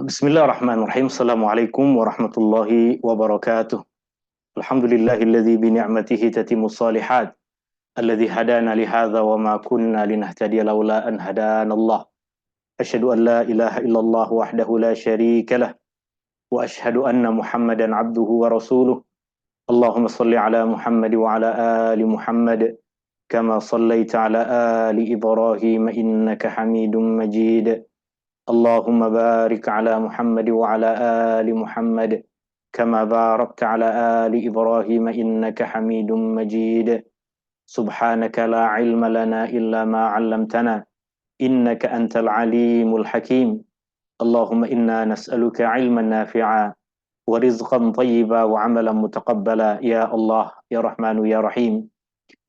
Bismillahirrahmanirrahim. Assalamualaikum warahmatullahi wabarakatuh. Alhamdulillahilladzi bi ni'matihi tatimmus shalihat. Alladzi hadana li hadza wa ma kunna linahtadiya laula an hadanallah. Asyhadu an la ilaha illallah wahdahu la syarika lah wa asyhadu anna Muhammadan abduhu wa rasuluh. Allahumma shalli ala Muhammad wa ala ali Muhammad kama shallaita ala ali Ibrahim innaka Hamidum Majid. Allahumma barik ala Muhammad wa ala ali Muhammad kama barakta ala ali Ibrahim innaka Hamidum Majid. Subhanaka la ilma lana illa ma 'allamtana innaka antal alimul hakim. Allahumma inna nas'aluka ilman nafi'a wa rizqan thayyiba wa 'amalan mutaqabbala. Ya Allah, ya Rahmanu ya Rahim.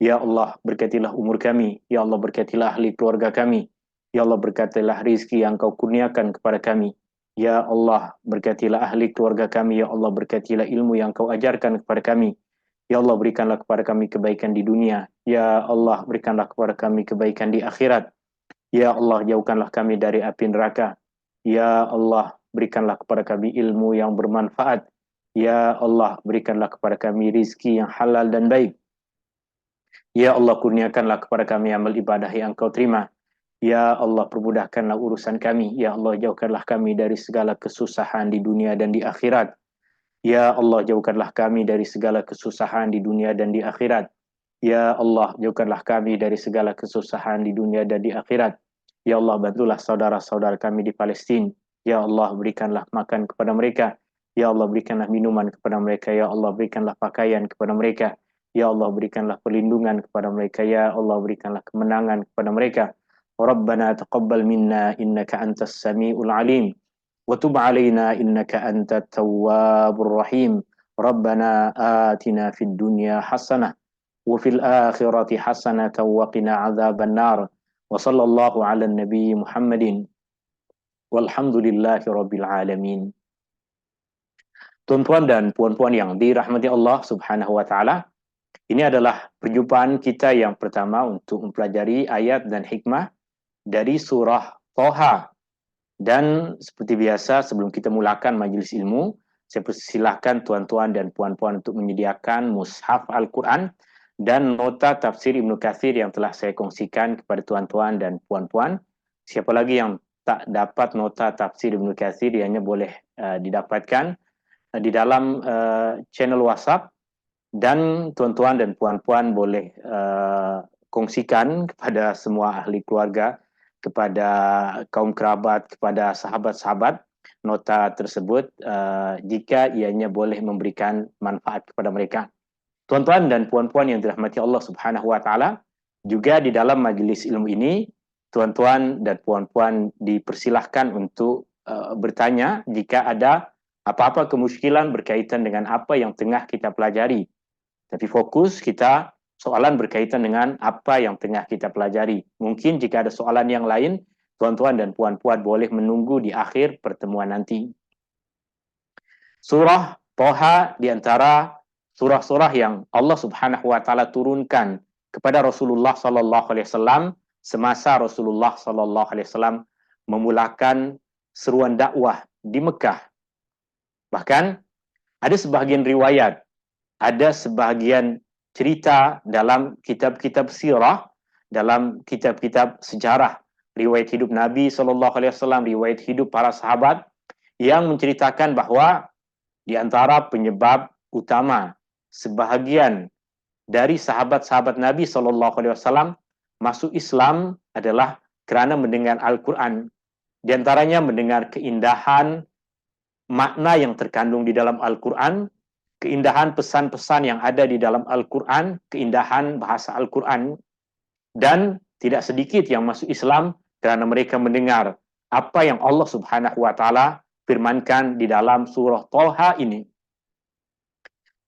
Ya Allah, berkatilah umur kami. Ya Allah, berkatilah ahli keluarga kami. Ya Allah, berkatilah rizki yang kau kurniakan kepada kami. Ya Allah, berkatilah ahli keluarga kami. Ya Allah, berkatilah ilmu yang kau ajarkan kepada kami. Ya Allah, berikanlah kepada kami kebaikan di dunia. Ya Allah, berikanlah kepada kami kebaikan di akhirat. Ya Allah, jauhkanlah kami dari api neraka. Ya Allah, berikanlah kepada kami ilmu yang bermanfaat. Ya Allah, berikanlah kepada kami rizki yang halal dan baik. Ya Allah, kurniakanlah kepada kami amal ibadah yang kau terima. Ya Allah, permudahkanlah urusan kami. Ya Allah, jauhkanlah kami dari segala kesusahan di dunia dan di akhirat. Ya Allah, jauhkanlah kami dari segala kesusahan di dunia dan di akhirat. Ya Allah, jauhkanlah kami dari segala kesusahan di dunia dan di akhirat. Ya Allah, bantulah saudara-saudara kami di Palestina. Ya Allah, berikanlah makan kepada mereka. Ya Allah, berikanlah minuman kepada mereka. Ya Allah, berikanlah pakaian kepada mereka. Ya Allah, berikanlah perlindungan kepada mereka. Ya Allah, berikanlah kemenangan kepada mereka. Rabbana taqabbal minna innaka antas samiul alim wa tub alaina innaka antat tawwabur rahim. Rabbana atina fid dunya hasanah wa fil akhirati hasanah wa qina adzaban nar. Wa sallallahu ala nabi Muhammadin walhamdulillahi rabbil alamin. Tuan-tuan dan puan-puan yang dirahmati Allah Subhanahu wa taala, ini adalah perjumpaan kita yang pertama untuk mempelajari ayat dan hikmah dari surah Thaha. Dan seperti biasa, sebelum kita mulakan majelis ilmu, saya persilahkan tuan-tuan dan puan-puan untuk menyediakan mushaf Al-Quran dan nota tafsir Ibnu Katsir yang telah saya kongsikan kepada tuan-tuan dan puan-puan. Siapa lagi yang tak dapat nota tafsir Ibnu Katsir, ianya boleh didapatkan di dalam channel WhatsApp, dan tuan-tuan dan puan-puan boleh kongsikan kepada semua ahli keluarga, kepada kaum kerabat, kepada sahabat-sahabat nota tersebut jika ianya boleh memberikan manfaat kepada mereka. Tuan-tuan dan puan-puan yang dirahmati Allah Subhanahu wa taala, juga di dalam majelis ilmu ini tuan-tuan dan puan-puan dipersilahkan untuk bertanya jika ada apa-apa kemusykilan berkaitan dengan apa yang tengah kita pelajari. Tapi fokus kita soalan berkaitan dengan apa yang tengah kita pelajari. Mungkin jika ada soalan yang lain, tuan-tuan dan puan-puan boleh menunggu di akhir pertemuan nanti. Surah Thaha di antara surah-surah yang Allah Subhanahu wa taala turunkan kepada Rasulullah sallallahu alaihi wasallam semasa Rasulullah sallallahu alaihi wasallam memulakan seruan dakwah di Mekah. Bahkan ada sebahagian riwayat, ada sebahagian cerita dalam kitab-kitab sirah, dalam kitab-kitab sejarah, riwayat hidup Nabi SAW, riwayat hidup para sahabat, yang menceritakan bahwa di antara penyebab utama sebahagian dari sahabat-sahabat Nabi SAW masuk Islam adalah kerana mendengar Al-Quran. Di antaranya mendengar keindahan makna yang terkandung di dalam Al-Quran, keindahan pesan-pesan yang ada di dalam Al-Quran, keindahan bahasa Al-Quran, dan tidak sedikit yang masuk Islam kerana mereka mendengar apa yang Allah Subhanahu wa taala firmankan di dalam surah Thaha ini.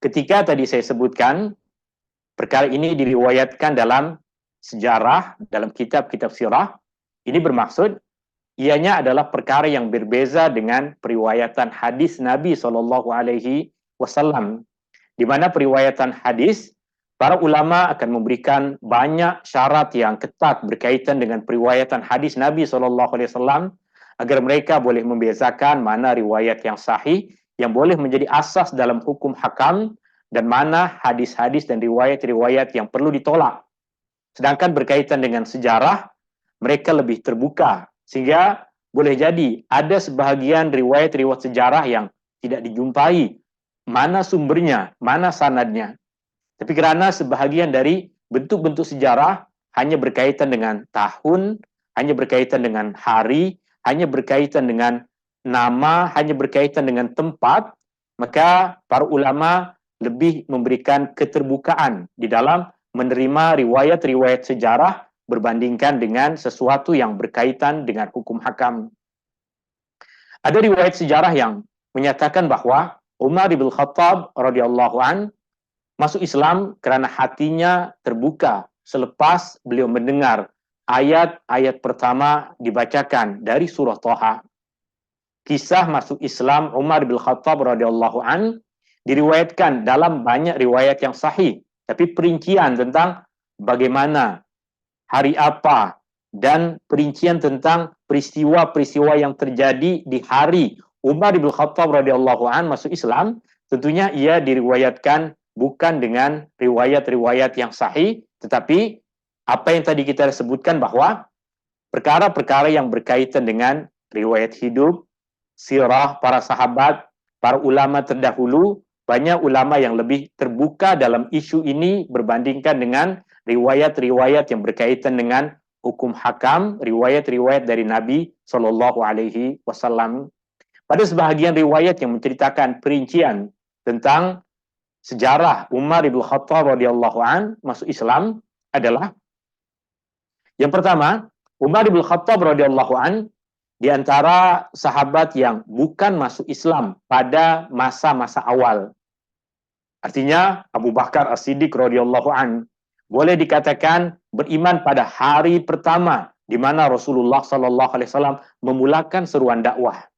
Ketika tadi saya sebutkan perkara ini diriwayatkan dalam sejarah, dalam kitab-kitab sirah, ini bermaksud ianya adalah perkara yang berbeza dengan periwayatan hadis Nabi SAW, di mana periwayatan hadis, para ulama akan memberikan banyak syarat yang ketat berkaitan dengan periwayatan hadis Nabi SAW, agar mereka boleh membezakan mana riwayat yang sahih yang boleh menjadi asas dalam hukum hakam dan mana hadis-hadis dan riwayat-riwayat yang perlu ditolak. Sedangkan berkaitan dengan sejarah, mereka lebih terbuka sehingga boleh jadi ada sebahagian riwayat-riwayat sejarah yang tidak dijumpai mana sumbernya, mana sanadnya. Tapi kerana sebahagian dari bentuk-bentuk sejarah hanya berkaitan dengan tahun, hanya berkaitan dengan hari, hanya berkaitan dengan nama, hanya berkaitan dengan tempat, maka para ulama lebih memberikan keterbukaan di dalam menerima riwayat-riwayat sejarah berbandingkan dengan sesuatu yang berkaitan dengan hukum hakam. Ada riwayat sejarah yang menyatakan bahwa Umar bin Khattab radhiyallahu an masuk Islam kerana hatinya terbuka selepas beliau mendengar ayat-ayat pertama dibacakan dari surah Thaha. Kisah masuk Islam Umar bin Khattab radhiyallahu an diriwayatkan dalam banyak riwayat yang sahih, tapi perincian tentang bagaimana, hari apa, dan perincian tentang peristiwa-peristiwa yang terjadi di hari Umar bin Khattab radhiyallahu an masuk Islam, tentunya ia diriwayatkan bukan dengan riwayat-riwayat yang sahih, tetapi apa yang tadi kita sebutkan bahwa perkara-perkara yang berkaitan dengan riwayat hidup, sirah para sahabat, para ulama terdahulu, banyak ulama yang lebih terbuka dalam isu ini berbandingkan dengan riwayat-riwayat yang berkaitan dengan hukum hakam, riwayat-riwayat dari Nabi SAW. Pada sebahagian riwayat yang menceritakan perincian tentang sejarah Umar bin Khattab radhiyallahu an masuk Islam adalah yang pertama, Umar bin Khattab radhiyallahu an di antara sahabat yang bukan masuk Islam pada masa-masa awal. Artinya Abu Bakar As-Siddiq radhiyallahu an boleh dikatakan beriman pada hari pertama di mana Rasulullah sallallahu alaihi wasallam memulakan seruan dakwah.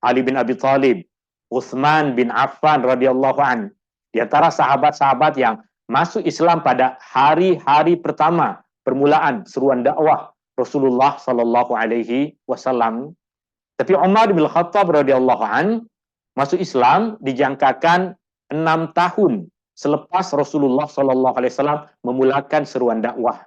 Ali bin Abi Thalib, Utsman bin Affan radhiyallahu an di antara sahabat-sahabat yang masuk Islam pada hari-hari pertama permulaan seruan dakwah Rasulullah sallallahu alaihi wasallam. Tapi Umar bin Khattab radhiyallahu an masuk Islam dijangkakan 6 tahun selepas Rasulullah sallallahu alaihi wasallam memulakan seruan dakwah.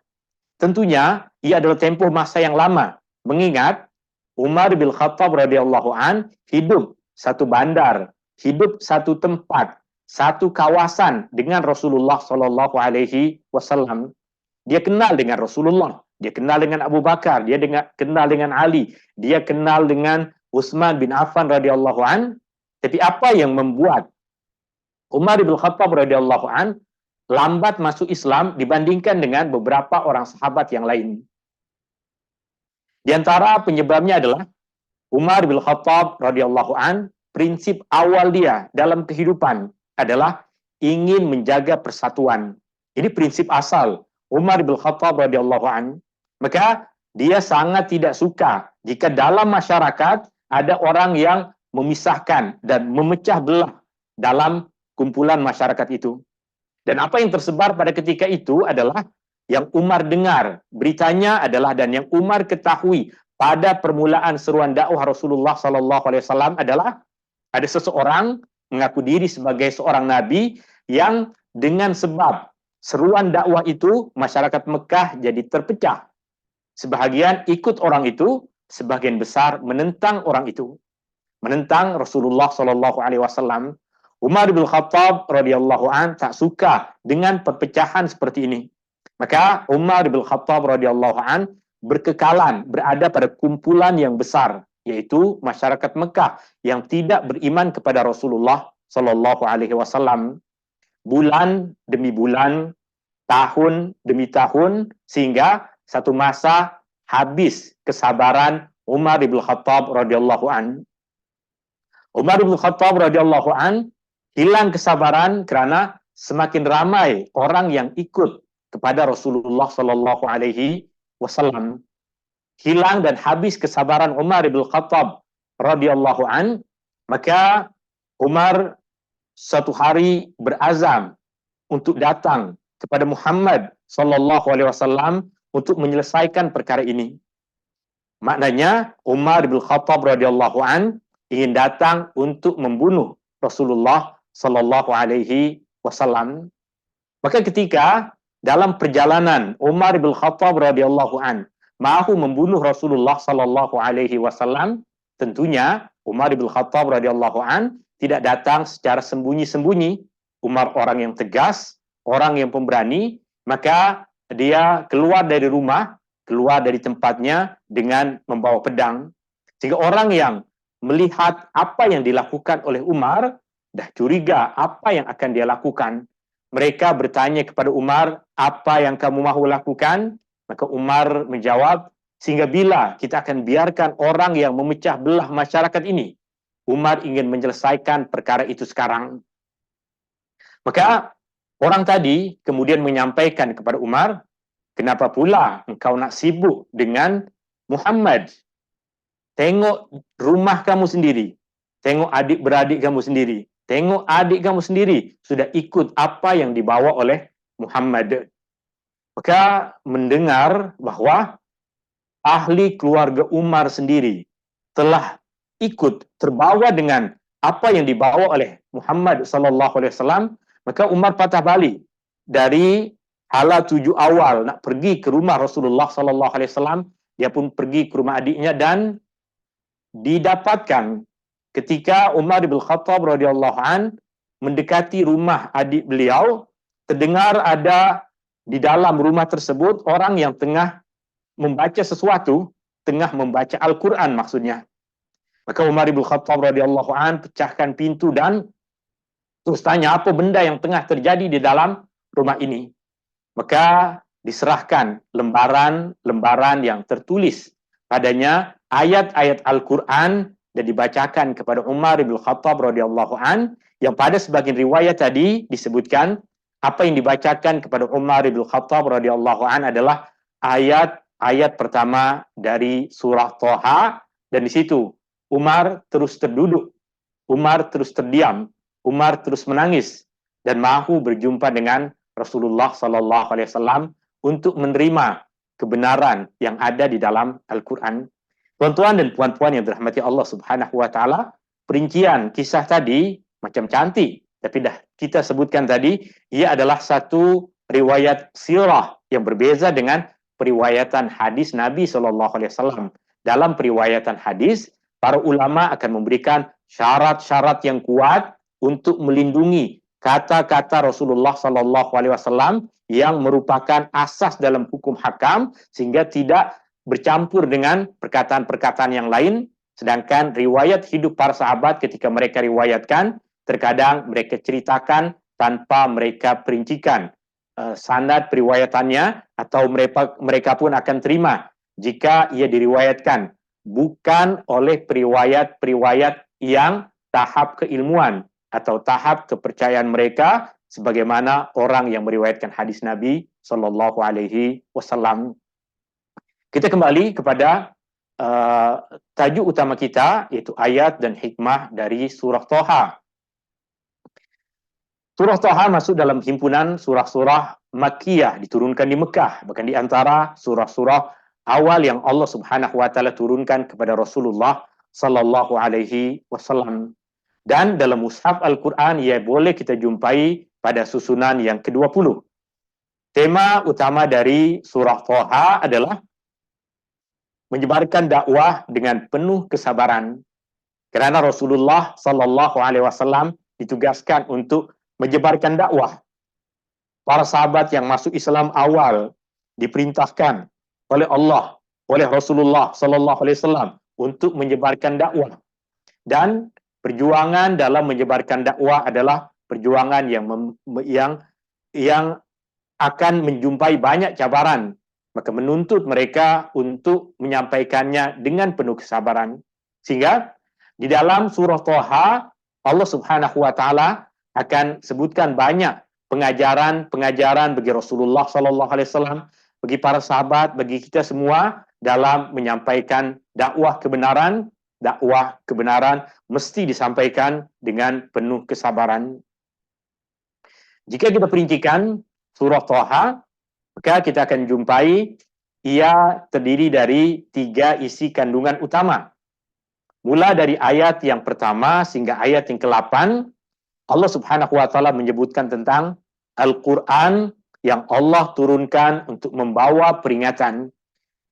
Tentunya ia adalah tempoh masa yang lama, mengingat Umar bin Khattab radhiyallahu an hidup satu bandar, hidup satu tempat, satu kawasan dengan Rasulullah sallallahu alaihi wasallam. Dia kenal dengan Rasulullah, dia kenal dengan Abu Bakar, dia kenal dengan Ali, dia kenal dengan Utsman bin Affan radhiyallahu an. Tapi apa yang membuat Umar bin Khattab radhiyallahu an lambat masuk Islam dibandingkan dengan beberapa orang sahabat yang lain? Di antara penyebabnya adalah Umar bin Khattab radhiyallahu an, prinsip awal dia dalam kehidupan adalah ingin menjaga persatuan. Ini prinsip asal Umar bin Khattab radhiyallahu an. Maka dia sangat tidak suka jika dalam masyarakat ada orang yang memisahkan dan memecah belah dalam kumpulan masyarakat itu. Dan apa yang tersebar pada ketika itu adalah yang Umar dengar, beritanya adalah, dan yang Umar ketahui pada permulaan seruan dakwah Rasulullah sallallahu alaihi wasallam adalah ada seseorang mengaku diri sebagai seorang nabi yang dengan sebab seruan dakwah itu masyarakat Mekah jadi terpecah. Sebahagian ikut orang itu, sebagian besar menentang orang itu, menentang Rasulullah sallallahu alaihi wasallam. Umar bin Khattab radhiyallahu an tak suka dengan perpecahan seperti ini. Maka Umar bin Khattab radhiyallahu an berkekalan berada pada kumpulan yang besar, yaitu masyarakat Mekah yang tidak beriman kepada Rasulullah sallallahu alaihi wasallam. Bulan demi bulan, tahun demi tahun, sehingga satu masa habis kesabaran Umar bin Khattab radhiyallahu an. Umar bin Khattab radhiyallahu an hilang kesabaran kerana semakin ramai orang yang ikut kepada Rasulullah sallallahu alaihi wasallam. Hilang dan habis kesabaran Umar bin Khattab radhiyallahu an, maka Umar satu hari berazam untuk datang kepada Muhammad sallallahu alaihi wasallam untuk menyelesaikan perkara ini. Maknanya Umar bin Khattab radhiyallahu an ingin datang untuk membunuh Rasulullah sallallahu alaihi wasallam. Maka ketika dalam perjalanan Umar bin Khattab radhiyallahu an mahu membunuh Rasulullah sallallahu alaihi wasallam, tentunya Umar bin Khattab radhiyallahu an tidak datang secara sembunyi-sembunyi. Umar orang yang tegas, orang yang pemberani, maka dia keluar dari rumah, keluar dari tempatnya dengan membawa pedang. Sehingga orang yang melihat apa yang dilakukan oleh Umar dah curiga apa yang akan dia lakukan. Mereka bertanya kepada Umar, apa yang kamu mahu lakukan? Maka Umar menjawab, sehingga bila kita akan biarkan orang yang memecah belah masyarakat ini? Umar ingin menyelesaikan perkara itu sekarang. Maka orang tadi kemudian menyampaikan kepada Umar, kenapa pula engkau nak sibuk dengan Muhammad? Tengok rumah kamu sendiri, tengok adik-beradik kamu sendiri, tengok adik kamu sendiri sudah ikut apa yang dibawa oleh Muhammad. Maka mendengar bahwa ahli keluarga Umar sendiri telah ikut terbawa dengan apa yang dibawa oleh Muhammad sallallahu alaihi wasallam, maka Umar patah balik dari hala tuju awal nak pergi ke rumah Rasulullah sallallahu alaihi wasallam. Dia pun pergi ke rumah adiknya dan didapatkan ketika Umar bin Khattab radhiyallahu an mendekati rumah adik beliau, terdengar ada di dalam rumah tersebut orang yang tengah membaca sesuatu, tengah membaca Al-Quran maksudnya. Maka Umar bin Khattab radhiyallahu an pecahkan pintu dan terus tanya apa benda yang tengah terjadi di dalam rumah ini. Maka diserahkan lembaran-lembaran yang tertulis padanya ayat-ayat Al-Quran dan dibacakan kepada Umar bin Khattab radhiyallahu an, yang pada sebagian riwayat tadi disebutkan apa yang dibacakan kepada Umar bin Khattab radhiyallahu an adalah ayat pertama dari surah Thaha, dan di situ Umar terus terduduk, Umar terus terdiam, Umar terus menangis dan mahu berjumpa dengan Rasulullah sallallahu alaihi wasallam untuk menerima kebenaran yang ada di dalam Al-Quran. Tuan-tuan dan puan-puan yang dirahmati Allah Subhanahu wa taala, perincian kisah tadi macam cantik, tapi dah kita sebutkan tadi, ia adalah satu riwayat sirah yang berbeza dengan periwayatan hadis Nabi sallallahu alaihi wasallam. Dalam periwayatan hadis, para ulama akan memberikan syarat-syarat yang kuat untuk melindungi kata-kata Rasulullah sallallahu alaihi wasallam yang merupakan asas dalam hukum hakam sehingga tidak bercampur dengan perkataan-perkataan yang lain. Sedangkan riwayat hidup para sahabat ketika mereka riwayatkan, terkadang mereka ceritakan tanpa mereka perincikan sanad periwayatannya, atau mereka pun akan terima jika ia diriwayatkan bukan oleh periwayat-periwayat yang tahap keilmuan atau tahap kepercayaan mereka sebagaimana orang yang meriwayatkan hadis Nabi sallallahu alaihi wasallam. Kita kembali kepada tajuk utama kita, yaitu ayat dan hikmah dari surah Thaha. Surah Thaha masuk dalam himpunan surah-surah Makkiyah, diturunkan di Mekah, bahkan di antara surah-surah awal yang Allah Subhanahu wa taala turunkan kepada Rasulullah sallallahu alaihi wasallam. Dan dalam mushaf Al-Quran ia boleh kita jumpai pada susunan yang ke-20. Tema utama dari surah Thaha adalah menyebarkan dakwah dengan penuh kesabaran. Kerana Rasulullah sallallahu alaihi wasallam ditugaskan untuk menyebarkan dakwah. Para sahabat yang masuk Islam awal diperintahkan oleh Allah, oleh Rasulullah sallallahu alaihi wasallam untuk menyebarkan dakwah. Dan perjuangan dalam menyebarkan dakwah adalah perjuangan yang akan menjumpai banyak cabaran. Maka menuntut mereka untuk menyampaikannya dengan penuh kesabaran. Sehingga di dalam surah Thaha, Allah Subhanahu wa taala akan sebutkan banyak pengajaran-pengajaran bagi Rasulullah sallallahu alaihi wasallam, bagi para sahabat, bagi kita semua dalam menyampaikan dakwah kebenaran. Dakwah kebenaran mesti disampaikan dengan penuh kesabaran. Jika kita perincikan surah Thaha, maka kita akan jumpai ia terdiri dari 3 isi kandungan utama. Mula dari ayat yang pertama sehingga ayat yang ke-8, Allah Subhanahu wa taala menyebutkan tentang Al-Qur'an yang Allah turunkan untuk membawa peringatan.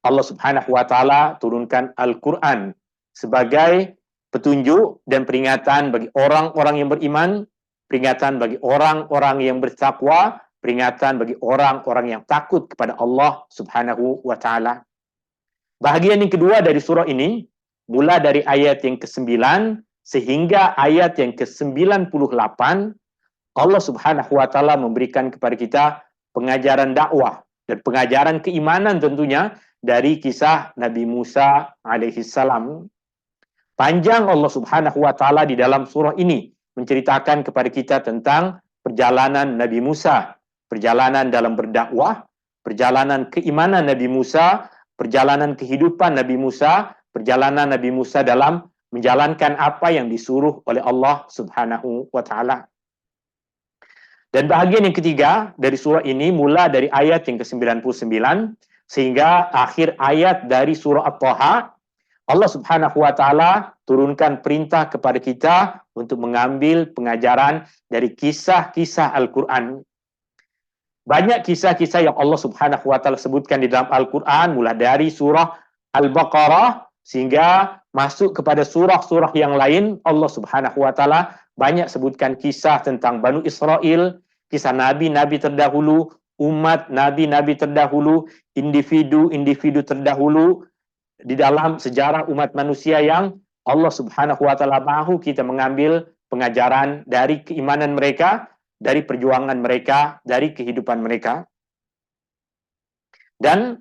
Allah Subhanahu wa taala turunkan Al-Qur'an sebagai petunjuk dan peringatan bagi orang-orang yang beriman, peringatan bagi orang-orang yang bertakwa, peringatan bagi orang-orang yang takut kepada Allah Subhanahu wa taala. Bahagian yang kedua dari surah ini, mula dari ayat yang ke-9 sehingga ayat yang ke-98, Allah Subhanahu wa taala memberikan kepada kita pengajaran dakwah dan pengajaran keimanan tentunya dari kisah Nabi Musa alaihi salam. Panjang Allah Subhanahu wa taala di dalam surah ini menceritakan kepada kita tentang perjalanan Nabi Musa, perjalanan dalam berdakwah, perjalanan keimanan Nabi Musa, perjalanan kehidupan Nabi Musa, perjalanan Nabi Musa dalam menjalankan apa yang disuruh oleh Allah Subhanahu wa taala. Dan bahagian yang ketiga dari surah ini mula dari ayat yang ke-99 sehingga akhir ayat dari surah At-Taha. Allah Subhanahu wa taala turunkan perintah kepada kita untuk mengambil pengajaran dari kisah-kisah Al-Qur'an. Banyak kisah-kisah yang Allah Subhanahu wa taala sebutkan di dalam Al-Qur'an mulai dari surah Al-Baqarah sehingga masuk kepada surah-surah yang lain. Allah Subhanahu wa taala banyak sebutkan kisah tentang Banu Israel, kisah nabi-nabi terdahulu, umat nabi-nabi terdahulu, individu-individu terdahulu di dalam sejarah umat manusia yang Allah Subhanahu wa taala mahu kita mengambil pengajaran dari keimanan mereka, dari perjuangan mereka, dari kehidupan mereka. Dan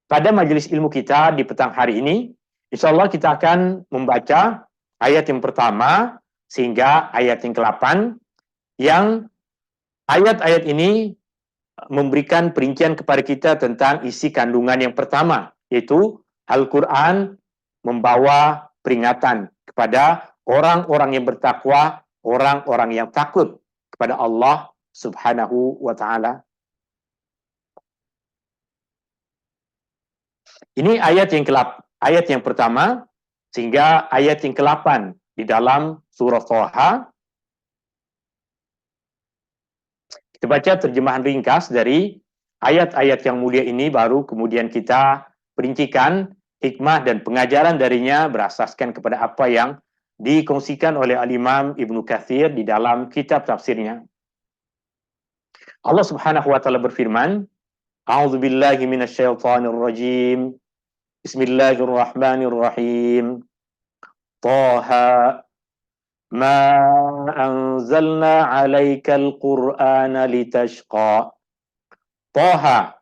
pada majelis ilmu kita di petang hari ini, insya Allah kita akan membaca ayat yang pertama sehingga ayat yang ke-8, yang ayat-ayat ini memberikan perincian kepada kita tentang isi kandungan yang pertama, yaitu Al-Quran membawa peringatan kepada orang-orang yang bertakwa, orang-orang yang takut kepada Allah Subhanahu wa taala. Ini ayat yang pertama sehingga ayat yang ke-8 di dalam surah Thaha. Kita baca terjemahan ringkas dari ayat-ayat yang mulia ini, baru kemudian kita perincikan hikmah dan pengajaran darinya berasaskan kepada apa yang dikongsikan oleh Al-Imam Ibnu Katsir di dalam kitab tafsirnya. Allah Subhanahu wa taala berfirman, A'udzu billahi minasyaitonir rajim. Bismillahirrahmanirrahim. Thaha ma anzalna 'alaikal Qur'ana litashqa. Thaha,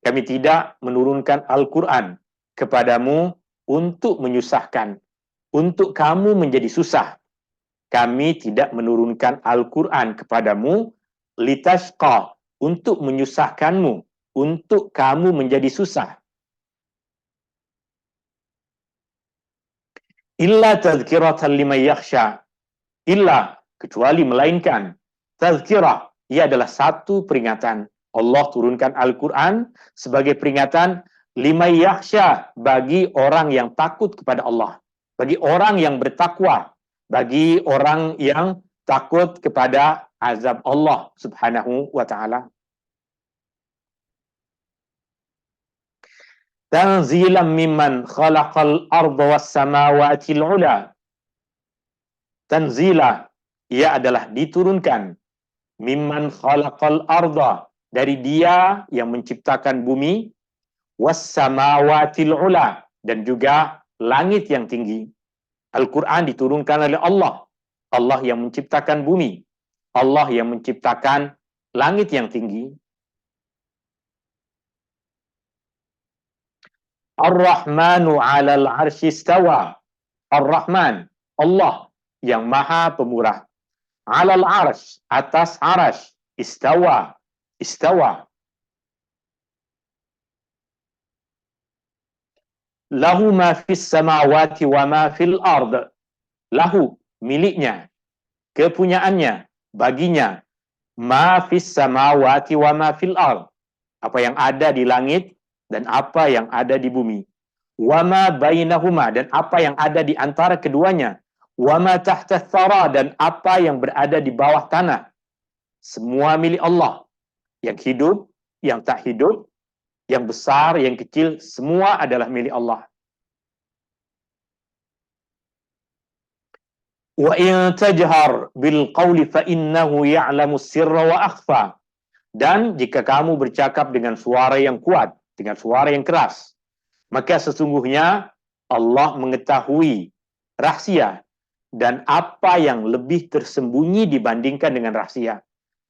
kami tidak menurunkan Al-Quran kepadamu untuk menyusahkan, untuk kamu menjadi susah. Kami tidak menurunkan Al-Quran kepadamu litashqa, untuk menyusahkanmu, untuk kamu menjadi susah. Illa tadhkiratan liman yakhsha. Illa, kecuali melainkan. Tadhkirah, ia adalah satu peringatan. Allah turunkan Al-Quran sebagai peringatan liman yakhsha, bagi orang yang takut kepada Allah, bagi orang yang bertakwa, bagi orang yang takut kepada azab Allah Subhanahu wa taala. Tanzilan mimman khalaqal arda was samawati al-ula. Tanzila, ia adalah diturunkan, mimman khalaqal arda, dari Dia yang menciptakan bumi, was samawatil ula, dan juga langit yang tinggi. Al-Quran diturunkan oleh Allah, Allah yang menciptakan bumi, Allah yang menciptakan langit yang tinggi. Ar-Rahmanu 'alal 'arsy istawa. Ar-Rahman, Allah yang Maha Pemurah. 'Alal 'arsy, atas arasy. Istawa, istawa. Lahu ma fis samawati wa ma fil ard. Lahu, miliknya, kepunyaannya, baginya, ma fis samawati wa ma fil ard, apa yang ada di langit dan apa yang ada di bumi. Wama bainahuma, dan apa yang ada di antara keduanya. Wama tahta thara, dan apa yang berada di bawah tanah. Semua milik Allah. Yang hidup, yang tak hidup, yang besar, yang kecil, semua adalah milik Allah. Wa in tajhar bil qawli fa innahu ya'lamu sirra wa akhfa. Dan jika kamu bercakap dengan suara yang kuat, dengan suara yang keras, maka sesungguhnya Allah mengetahui rahasia dan apa yang lebih tersembunyi dibandingkan dengan rahasia.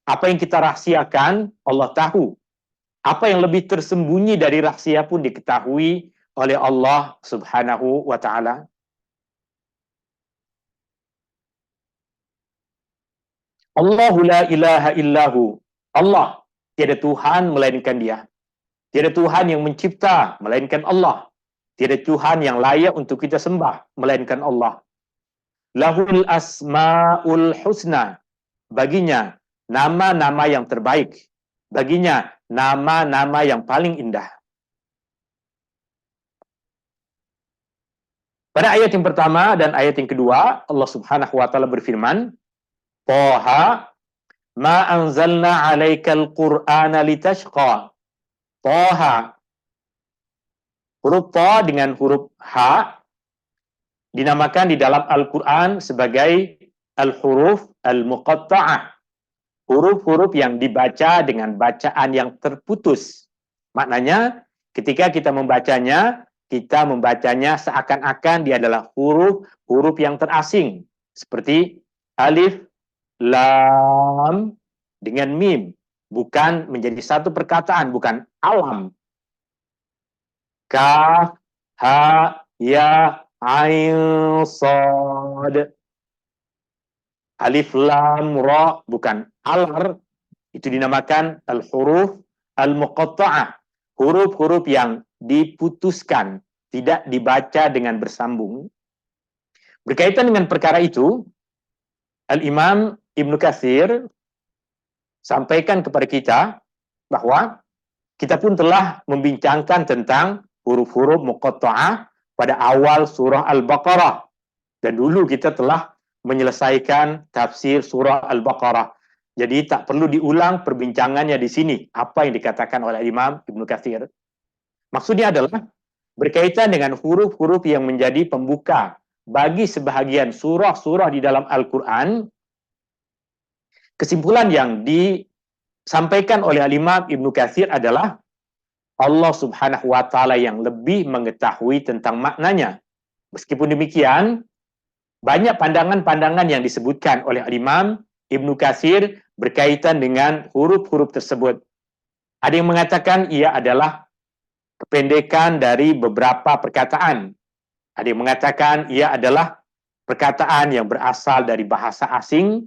Apa yang kita rahasiakan, Allah tahu. Apa yang lebih tersembunyi dari rahasia pun diketahui oleh Allah Subhanahu wa taala. Allahu la ilaha illahu. Allah, tiada Tuhan melainkan Dia. Tiada Tuhan yang mencipta melainkan Allah. Tiada Tuhan yang layak untuk kita sembah melainkan Allah. Lahul asmaul husna. Baginya nama-nama yang terbaik. Baginya nama-nama yang paling indah. Pada ayat yang pertama dan ayat yang kedua, Allah Subhanahu wa taala berfirman, Taha ma anzalna 'alaikal Qur'ana litashqa. Taha. Huruf Ta dengan huruf H dinamakan di dalam Al-Quran sebagai al-huruf al-muqatta'ah. Huruf-huruf yang dibaca dengan bacaan yang terputus. Maknanya, ketika kita membacanya seakan-akan dia adalah huruf yang terasing. Seperti alif, lam, dengan mim. Bukan menjadi satu perkataan, bukan alam. Kaf, ha, ya, ain, sad. Alif, lam, ra, bukan alar. Itu dinamakan al-huruf al-muqatta'ah. Huruf-huruf yang diputuskan, tidak dibaca dengan bersambung. Berkaitan dengan perkara itu, Al-Imam Ibnu Katsir sampaikan kepada kita bahwa kita pun telah membincangkan tentang huruf-huruf muqatta'ah pada awal surah Al-Baqarah. Dan dulu kita telah menyelesaikan tafsir surah Al-Baqarah. Jadi tak perlu diulang perbincangannya di sini, apa yang dikatakan oleh Imam Ibnu Katsir. Maksudnya adalah berkaitan dengan huruf-huruf yang menjadi pembuka bagi sebahagian surah-surah di dalam Al-Quran. Kesimpulan yang disampaikan oleh Imam Ibnu Katsir adalah Allah Subhanahu wa taala yang lebih mengetahui tentang maknanya. Meskipun demikian, banyak pandangan-pandangan yang disebutkan oleh Imam Ibnu Katsir berkaitan dengan huruf-huruf tersebut. Ada yang mengatakan ia adalah kependekan dari beberapa perkataan. Ada yang mengatakan ia adalah perkataan yang berasal dari bahasa asing.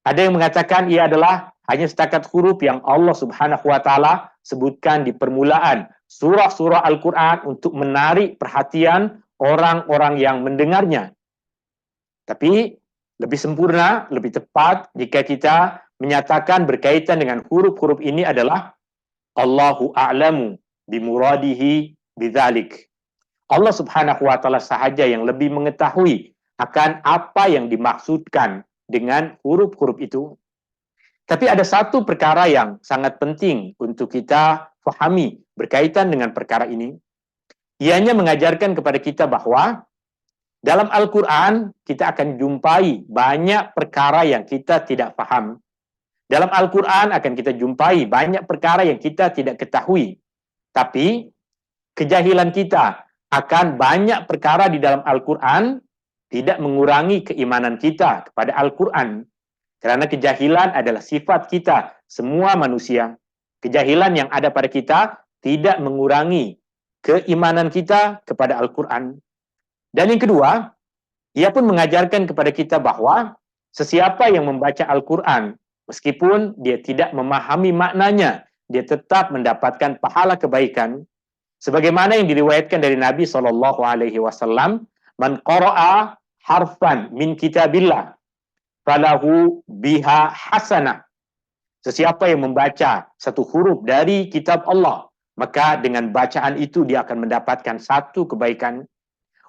Ada yang mengatakan ia adalah hanya setakat huruf yang Allah Subhanahu wa taala sebutkan di permulaan surah-surah Al-Quran untuk menarik perhatian orang-orang yang mendengarnya. Tapi lebih sempurna, lebih tepat jika kita menyatakan berkaitan dengan huruf-huruf ini adalah Allahu a'lamu bimuradihi bidzalik. Allah Subhanahu wa taala sahaja yang lebih mengetahui akan apa yang dimaksudkan dengan huruf-huruf itu. Tapi ada satu perkara yang sangat penting untuk kita fahami berkaitan dengan perkara ini. Ianya mengajarkan kepada kita bahwa dalam Al-Quran kita akan jumpai banyak perkara yang kita tidak paham. Dalam Al-Quran akan kita jumpai banyak perkara yang kita tidak ketahui. Tapi kejahilan kita akan banyak perkara di dalam Al-Quran tidak mengurangi keimanan kita kepada Al-Quran. Karena kejahilan adalah sifat kita, semua manusia. Kejahilan yang ada pada kita tidak mengurangi keimanan kita kepada Al-Quran. Dan yang kedua, ia pun mengajarkan kepada kita bahwa sesiapa yang membaca Al-Quran, meskipun dia tidak memahami maknanya, dia tetap mendapatkan pahala kebaikan. Sebagaimana yang diriwayatkan dari Nabi SAW, man qara'a harfan min kitabillah, falahu biha hasanah. Sesiapa yang membaca satu huruf dari kitab Allah, maka dengan bacaan itu dia akan mendapatkan satu kebaikan.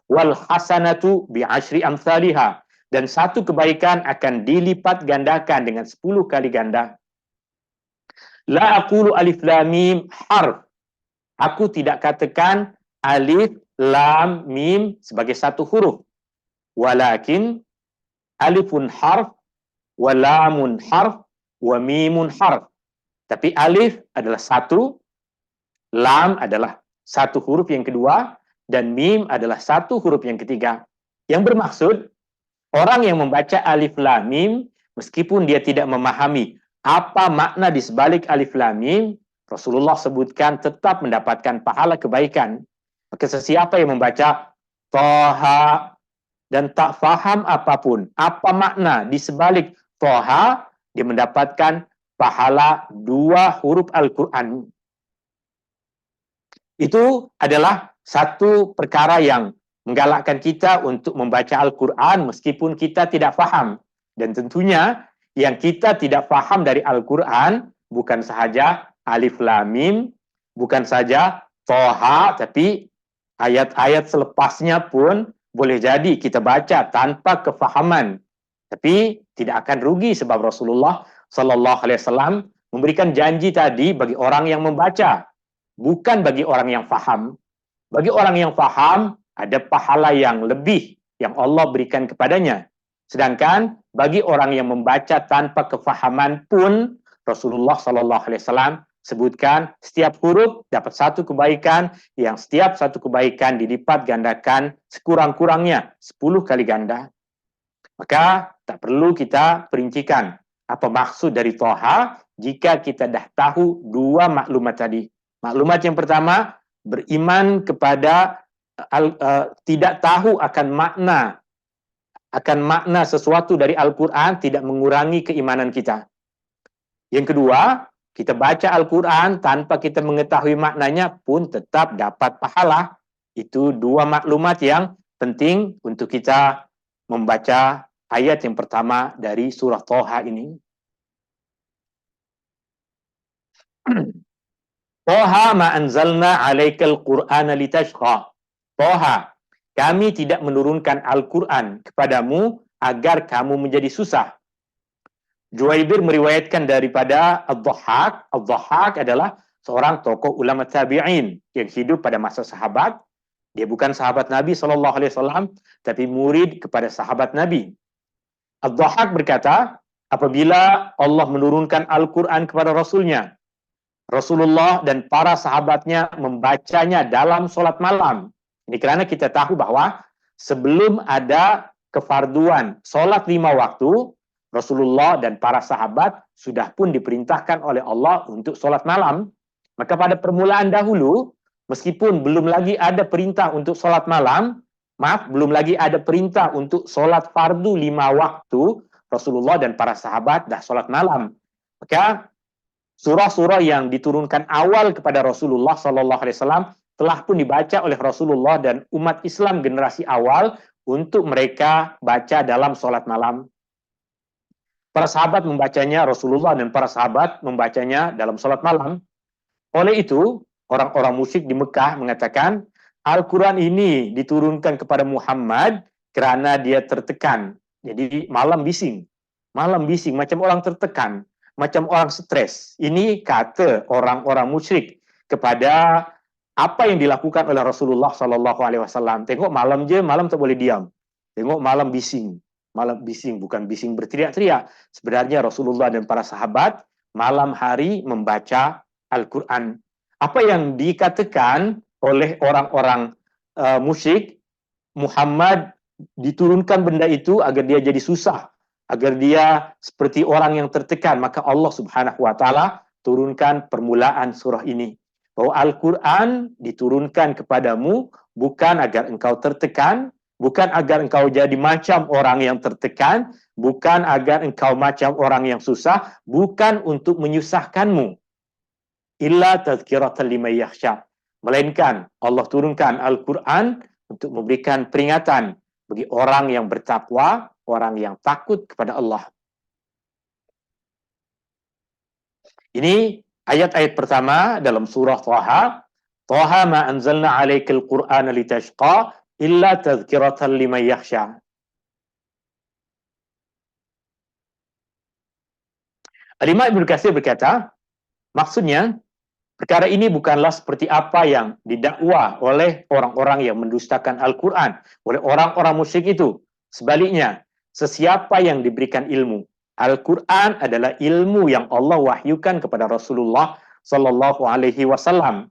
Wal hasanatu bi asyri amsalihha, dan satu kebaikan akan dilipat gandakan dengan 10 kali ganda. La aqulu alif lam mim harf. Aku tidak katakan alif lam mim sebagai satu huruf. Walakin alifun harf wa lamun harf wa mimun harf. Tapi alif adalah satu, lam adalah satu huruf yang kedua, dan mim adalah satu huruf yang ketiga. Yang bermaksud, orang yang membaca alif lam mim, meskipun dia tidak memahami apa makna di sebalik alif lam mim, Rasulullah sebutkan tetap mendapatkan pahala kebaikan. Maka sesiapa yang membaca Toha dan tak faham apapun, apa makna di sebalik Toha, dia mendapatkan pahala 2 huruf Al-Quran. Itu adalah satu perkara yang menggalakkan kita untuk membaca Al-Quran meskipun kita tidak faham. Dan tentunya yang kita tidak faham dari Al-Quran bukan sahaja alif lam mim, bukan saja Toha, tapi ayat-ayat selepasnya pun boleh jadi kita baca tanpa kefahaman. Tapi tidak akan rugi sebab Rasulullah Sallallahu Alaihi Wasallam memberikan janji tadi bagi orang yang membaca, bukan bagi orang yang faham. Bagi orang yang faham, ada pahala yang lebih yang Allah berikan kepadanya. Sedangkan bagi orang yang membaca tanpa kefahaman pun, Rasulullah Sallallahu Alaihi Wasallam sebutkan setiap huruf dapat satu kebaikan, yang setiap satu kebaikan dilipat gandakan sekurang-kurangnya 10 kali ganda. Maka tak perlu kita perincikan apa maksud dari Toha jika kita dah tahu 2 maklumat tadi. Maklumat yang pertama, beriman kepada tidak tahu akan makna sesuatu dari Al-Quran tidak mengurangi keimanan kita. Yang kedua, kita baca Al-Quran tanpa kita mengetahui maknanya pun tetap dapat pahala. Itu 2 maklumat yang penting untuk kita membaca ayat yang pertama dari surah Toha ini. Toha ma anzalna alaikal Qur'ana litashqa. Toha, kami tidak menurunkan Al-Quran kepadamu agar kamu menjadi susah. Juwaibir meriwayatkan daripada Ad-Dhahhak. Ad-Dhahhak adalah seorang tokoh ulama tabi'in yang hidup pada masa sahabat. Dia bukan sahabat Nabi SAW, tapi murid kepada sahabat Nabi. Ad-Dhahhak berkata, apabila Allah menurunkan Al-Quran kepada Rasulnya, Rasulullah dan para sahabatnya membacanya dalam solat malam. Ini kerana kita tahu bahwa sebelum ada kefarduan solat 5 waktu, Rasulullah dan para sahabat sudah pun diperintahkan oleh Allah untuk solat malam. Maka pada permulaan dahulu, meskipun belum lagi ada perintah untuk solat malam, belum lagi ada perintah untuk solat fardu 5 waktu, Rasulullah dan para sahabat dah solat malam. Maka surah-surah yang diturunkan awal kepada Rasulullah SAW telah pun dibaca oleh Rasulullah dan umat Islam generasi awal untuk mereka baca dalam solat malam. Para sahabat membacanya, Rasulullah dan para sahabat membacanya dalam solat malam. Oleh itu, orang-orang musyrik di Mekah mengatakan, Al-Quran ini diturunkan kepada Muhammad kerana dia tertekan. Jadi malam bising macam orang tertekan, macam orang stres. Ini kata orang-orang musyrik kepada apa yang dilakukan oleh Rasulullah SAW. Tengok malam je, malam tak boleh diam. Tengok malam bising bukan bising berteriak-teriak. Sebenarnya Rasulullah dan para sahabat malam hari membaca Al-Quran. Apa yang dikatakan oleh orang-orang musyrik, Muhammad diturunkan benda itu agar dia jadi susah, agar dia seperti orang yang tertekan. Maka Allah Subhanahu wa taala turunkan permulaan surah ini, bahwa Al-Quran diturunkan kepadamu bukan agar engkau tertekan, bukan agar engkau jadi macam orang yang tertekan, bukan agar engkau macam orang yang susah, bukan untuk menyusahkanmu. Illa tadhkiratan liman yakhsha. Melainkan Allah turunkan Al-Quran untuk memberikan peringatan bagi orang yang bertakwa, orang yang takut kepada Allah. Ini Ayat-ayat pertama dalam surah Thaha, Thaha ma anzalna 'alaikal Qur'ana litashqa illa tadhkiratan liman yakhsha. Al-Imam Ibnu Katsir berkata, maksudnya perkara ini bukanlah seperti apa yang didakwa oleh orang-orang yang mendustakan Al-Quran, oleh orang-orang musyrik itu. Sebaliknya, sesiapa yang diberikan ilmu, Al-Quran adalah ilmu yang Allah wahyukan kepada Rasulullah Sallallahu Alaihi Wasallam.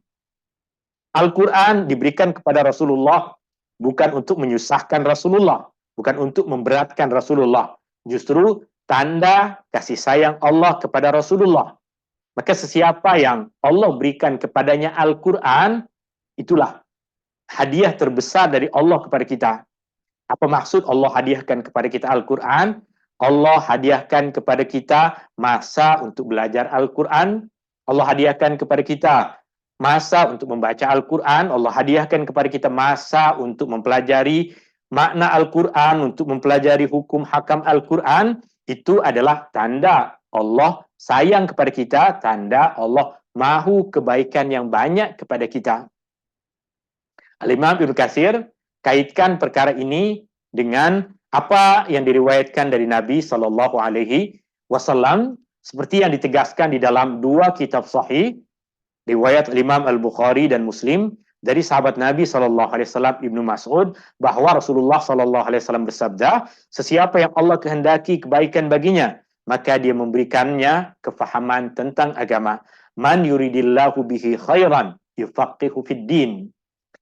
Al-Quran diberikan kepada Rasulullah bukan untuk menyusahkan Rasulullah, bukan untuk memberatkan Rasulullah. Justru tanda kasih sayang Allah kepada Rasulullah. Maka sesiapa yang Allah berikan kepadanya Al-Quran, itulah hadiah terbesar dari Allah kepada kita. Apa maksud Allah hadiahkan kepada kita Al-Quran? Allah hadiahkan kepada kita masa untuk belajar Al-Quran. Allah hadiahkan kepada kita masa untuk membaca Al-Quran. Allah hadiahkan kepada kita masa untuk mempelajari makna Al-Quran, untuk mempelajari hukum hakam Al-Quran. Itu adalah tanda Allah sayang kepada kita, tanda Allah mahu kebaikan yang banyak kepada kita. Al-Imam Ibnu Katsir kaitkan perkara ini dengan apa yang diriwayatkan dari Nabi Shallallahu Alaihi Wasallam seperti yang ditegaskan di dalam dua kitab sahih riwayat Imam Al-Bukhari dan Muslim dari sahabat Nabi Shallallahu Alaihi Wasallam Ibnu Mas'ud bahwa Rasulullah Shallallahu Alaihi Wasallam bersabda, sesiapa yang Allah kehendaki kebaikan baginya, maka dia memberikannya kefahaman tentang agama. Man yuridillahu bihi khairan yufaqihu fid din.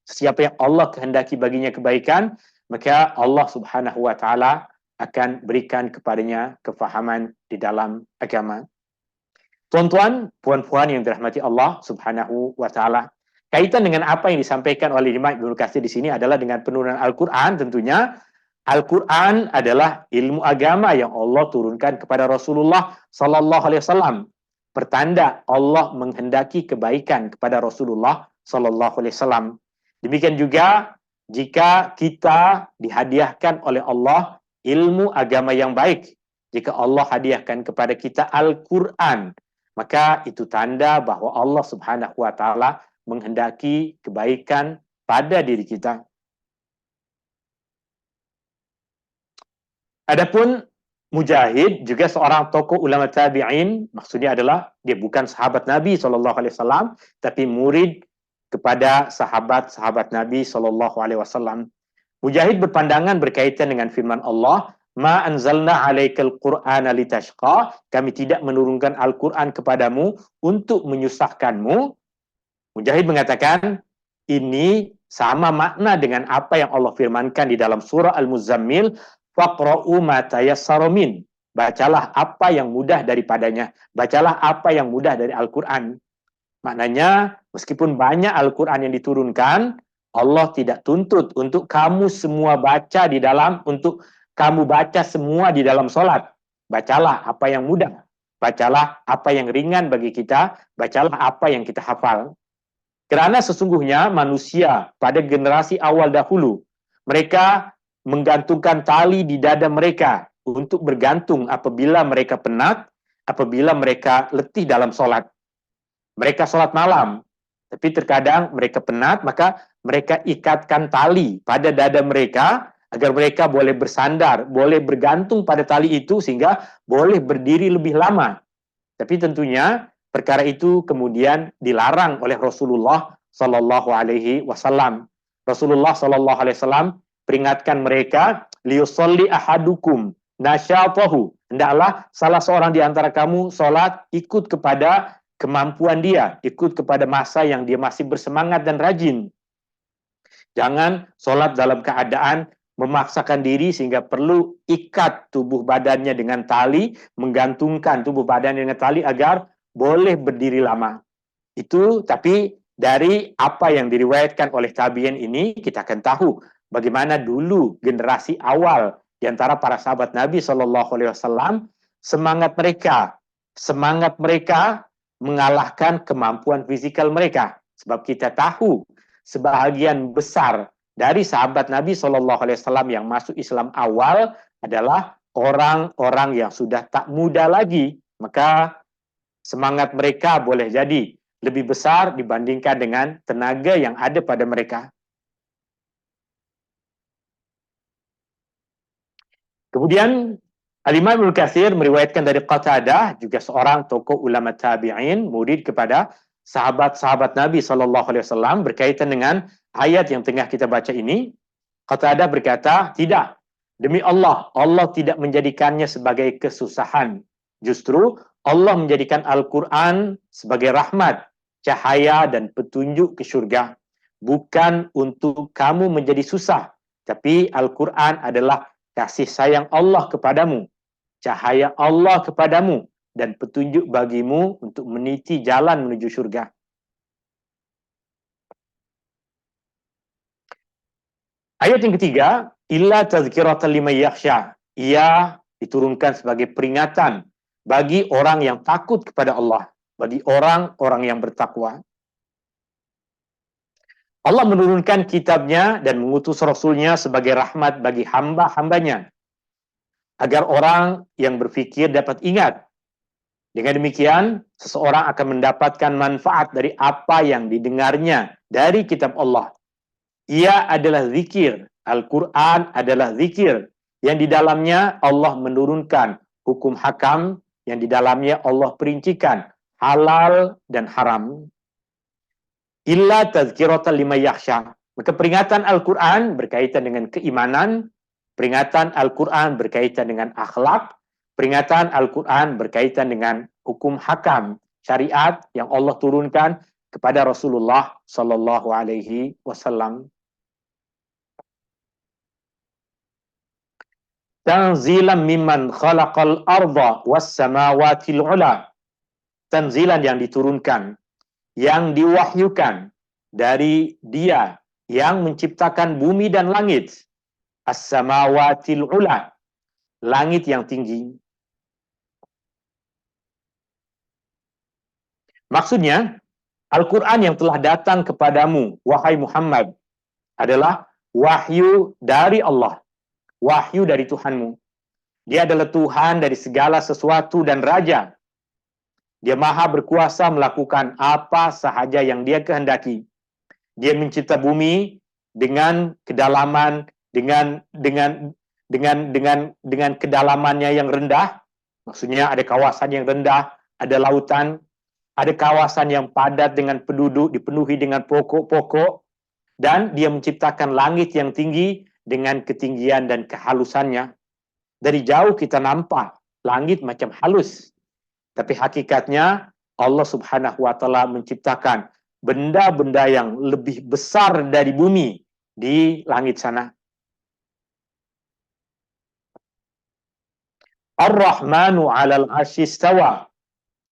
Siapa yang Allah kehendaki baginya kebaikan, maka Allah Subhanahu wa taala akan berikan kepadanya kefahaman di dalam agama. Tuan-tuan, puan-puan yang dirahmati Allah Subhanahu wa taala, kaitan dengan apa yang disampaikan oleh Imam Ibnu Katsir di sini adalah dengan penurunan Al-Qur'an. Tentunya Al-Qur'an adalah ilmu agama yang Allah turunkan kepada Rasulullah sallallahu alaihi wasallam. Pertanda Allah menghendaki kebaikan kepada Rasulullah sallallahu alaihi wasallam. Demikian juga jika kita dihadiahkan oleh Allah ilmu agama yang baik, jika Allah hadiahkan kepada kita Al-Quran, maka itu tanda bahwa Allah Subhanahu wa taala menghendaki kebaikan pada diri kita. Adapun Mujahid juga seorang tokoh ulama tabi'in, maksudnya adalah dia bukan sahabat Nabi SAW, tapi murid kepada sahabat-sahabat Nabi Shallallahu Alaihi Wasallam. Mujahid berpandangan berkaitan dengan firman Allah, Ma anzalna alaikal Qur'ana litashqa, kami tidak menurunkan Al-Quran kepadamu untuk menyusahkanmu. Mujahid mengatakan, ini sama makna dengan apa yang Allah firmankan di dalam surah Al-Muzammil, faqra'u ma tayassara min. Bacalah apa yang mudah daripadanya. Bacalah apa yang mudah dari Al-Quran. Maknanya, meskipun banyak Al-Quran yang diturunkan, Allah tidak tuntut untuk kamu semua baca di dalam, untuk kamu baca semua di dalam sholat. Bacalah apa yang mudah. Bacalah apa yang ringan bagi kita. Bacalah apa yang kita hafal. Kerana sesungguhnya manusia pada generasi awal dahulu, mereka menggantungkan tali di dada mereka untuk bergantung apabila mereka penat, apabila mereka letih dalam sholat. Mereka sholat malam, tapi terkadang mereka penat, maka mereka ikatkan tali pada dada mereka agar mereka boleh bersandar, boleh bergantung pada tali itu sehingga boleh berdiri lebih lama. Tapi tentunya perkara itu kemudian dilarang oleh Rasulullah Sallallahu Alaihi Wasallam. Rasulullah Sallallahu Alaihi Wasallam peringatkan mereka, liusolli ahadukum nasyatahu. Hendaklah salah seorang di antara kamu sholat ikut kepada kemampuan dia, ikut kepada masa yang dia masih bersemangat dan rajin. Jangan sholat dalam keadaan memaksakan diri sehingga perlu ikat tubuh badannya dengan tali, menggantungkan tubuh badannya dengan tali agar boleh berdiri lama. Itu tapi dari apa yang diriwayatkan oleh tabi'in ini kita akan tahu bagaimana dulu generasi awal di antara para sahabat Nabi Shallallahu Alaihi Wasallam semangat mereka mengalahkan kemampuan fisikal mereka. Sebab kita tahu sebahagian besar dari sahabat Nabi Shallallahu Alaihi Wasallam yang masuk Islam awal adalah orang-orang yang sudah tak muda lagi. Maka semangat mereka boleh jadi lebih besar dibandingkan dengan tenaga yang ada pada mereka. Kemudian Al-Imam Ibnu Katsir meriwayatkan dari Qatadah, juga seorang tokoh ulama tabi'in, murid kepada sahabat-sahabat Nabi SAW, berkaitan dengan ayat yang tengah kita baca ini. Qatadah berkata, tidak, demi Allah, Allah tidak menjadikannya sebagai kesusahan. Justru Allah menjadikan Al-Quran sebagai rahmat, cahaya dan petunjuk ke syurga. Bukan untuk kamu menjadi susah, tapi Al-Quran adalah kasih sayang Allah kepadamu, cahaya Allah kepadamu, dan petunjuk bagimu untuk meniti jalan menuju syurga. Ayat yang ketiga, illa tazkiratan liman yakhsha. Ia diturunkan sebagai peringatan bagi orang yang takut kepada Allah, bagi orang-orang yang bertakwa. Allah menurunkan kitabnya dan mengutus Rasulnya sebagai rahmat bagi hamba-hambanya, agar orang yang berfikir dapat ingat. Dengan demikian, seseorang akan mendapatkan manfaat dari apa yang didengarnya dari kitab Allah. Ia adalah zikir. Al-Quran adalah zikir yang di dalamnya Allah menurunkan hukum hakam, yang di dalamnya Allah perincikan halal dan haram. Illa tazkiratan liman yakhsha. Maka peringatan Al-Quran berkaitan dengan keimanan, peringatan Al-Quran berkaitan dengan akhlak, peringatan Al-Quran berkaitan dengan hukum hakam, syariat yang Allah turunkan kepada Rasulullah Sallallahu Alaihi Wasallam. Tanzilan mimman khalaqal arda was samawatil ula. Tanzilan yang diturunkan, yang diwahyukan dari Dia yang menciptakan bumi dan langit. As-samawatil ula, langit yang tinggi. Maksudnya, Al-Quran yang telah datang kepadamu, wahai Muhammad, adalah wahyu dari Allah, wahyu dari Tuhanmu. Dia adalah Tuhan dari segala sesuatu dan Raja. Dia maha berkuasa melakukan apa sahaja yang Dia kehendaki. Dia mencipta bumi dengan kedalaman, dengan kedalamannya yang rendah. Maksudnya ada kawasan yang rendah, ada lautan, ada kawasan yang padat dengan penduduk, dipenuhi dengan pokok-pokok, dan Dia menciptakan langit yang tinggi dengan ketinggian dan kehalusannya. Dari jauh kita nampak langit macam halus, tapi hakikatnya Allah Subhanahu wa Ta'ala menciptakan benda-benda yang lebih besar dari bumi di langit sana. Ar-Rahmanu 'alal 'arsy istawa.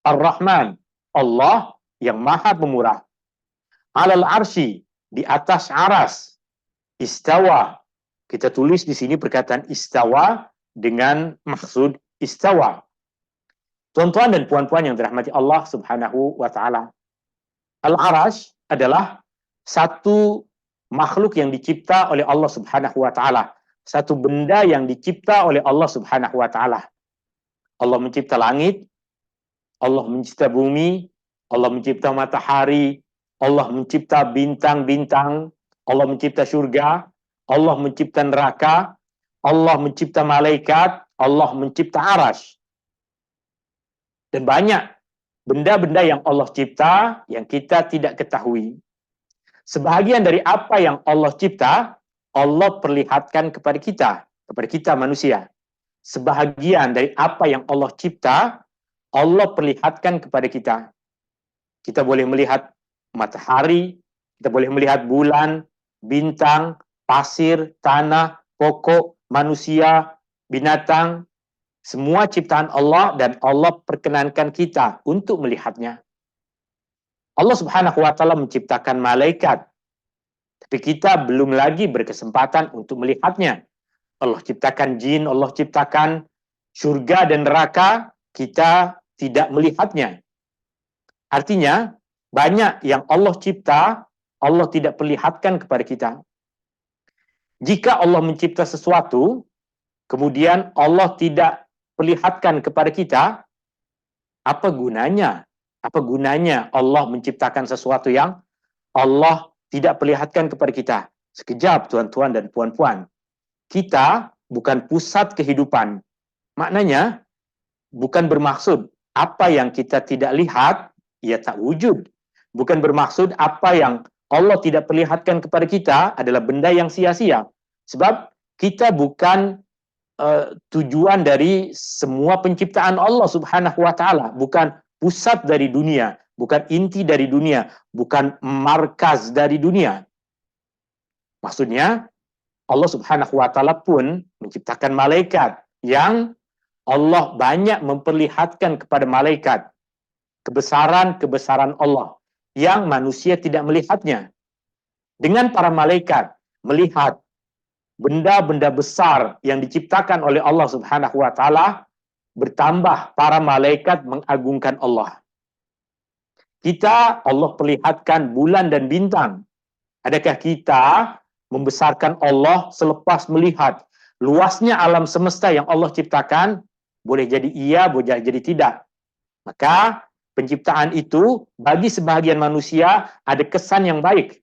Ar-Rahman, Allah yang Maha Pemurah. 'Alal 'arsy, di atas aras. Istawa, kita tulis di sini perkataan istawa dengan maksud istawa. Tuan-tuan dan puan-puan yang dirahmati Allah Subhanahu wa Ta'ala, Al-Arash adalah satu makhluk yang dicipta oleh Allah Subhanahu wa Ta'ala, satu benda yang dicipta oleh Allah Subhanahu wa Ta'ala. Allah mencipta langit, Allah mencipta bumi, Allah mencipta matahari, Allah mencipta bintang-bintang, Allah mencipta surga, Allah mencipta neraka, Allah mencipta malaikat, Allah mencipta arash. Dan banyak benda-benda yang Allah cipta yang kita tidak ketahui. Sebahagian dari apa yang Allah cipta, Allah perlihatkan kepada kita manusia. Sebahagian dari apa yang Allah cipta, Allah perlihatkan kepada kita. Kita boleh melihat matahari, kita boleh melihat bulan, bintang, pasir, tanah, pokok, manusia, binatang, semua ciptaan Allah, dan Allah perkenankan kita untuk melihatnya. Allah Subhanahu wa Ta'ala menciptakan malaikat, tapi kita belum lagi berkesempatan untuk melihatnya. Allah ciptakan jin, Allah ciptakan surga dan neraka, kita tidak melihatnya. Artinya, banyak yang Allah cipta, Allah tidak perlihatkan kepada kita. Jika Allah mencipta sesuatu, kemudian Allah tidak perlihatkan kepada kita, Apa gunanya? Apa gunanya Allah menciptakan sesuatu yang Allah tidak perlihatkan kepada kita? Sekejap, tuan-tuan dan puan-puan. Kita bukan pusat kehidupan. Maknanya, bukan bermaksud apa yang kita tidak lihat, ia tak wujud. Bukan bermaksud apa yang Allah tidak perlihatkan kepada kita adalah benda yang sia-sia. Sebab kita bukan tujuan dari semua penciptaan Allah Subhanahu wa taala, bukan pusat dari dunia, bukan inti dari dunia, bukan markaz dari dunia. Maksudnya, Allah Subhanahu wa taala pun menciptakan malaikat yang Allah banyak memperlihatkan kepada malaikat kebesaran-kebesaran Allah yang manusia tidak melihatnya. Dengan para malaikat melihat benda-benda besar yang diciptakan oleh Allah Subhanahu wa taala, bertambah para malaikat mengagungkan Allah. Kita, Allah perlihatkan bulan dan bintang. Adakah kita membesarkan Allah selepas melihat luasnya alam semesta yang Allah ciptakan? Boleh jadi iya, boleh jadi tidak. Maka penciptaan itu bagi sebahagian manusia ada kesan yang baik.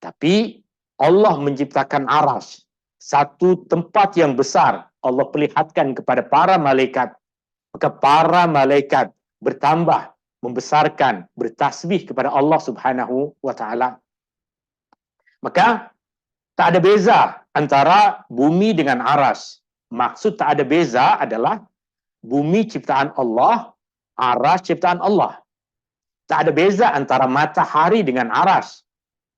Tapi Allah menciptakan arsy, satu tempat yang besar. Allah perlihatkan kepada para malaikat. Maka para malaikat bertambah, membesarkan, bertasbih kepada Allah Subhanahu wa taala. Maka tak ada beza antara bumi dengan arsy. Maksud tak ada beza adalah bumi ciptaan Allah, arsy ciptaan Allah. Tak ada beza antara matahari dengan arsy.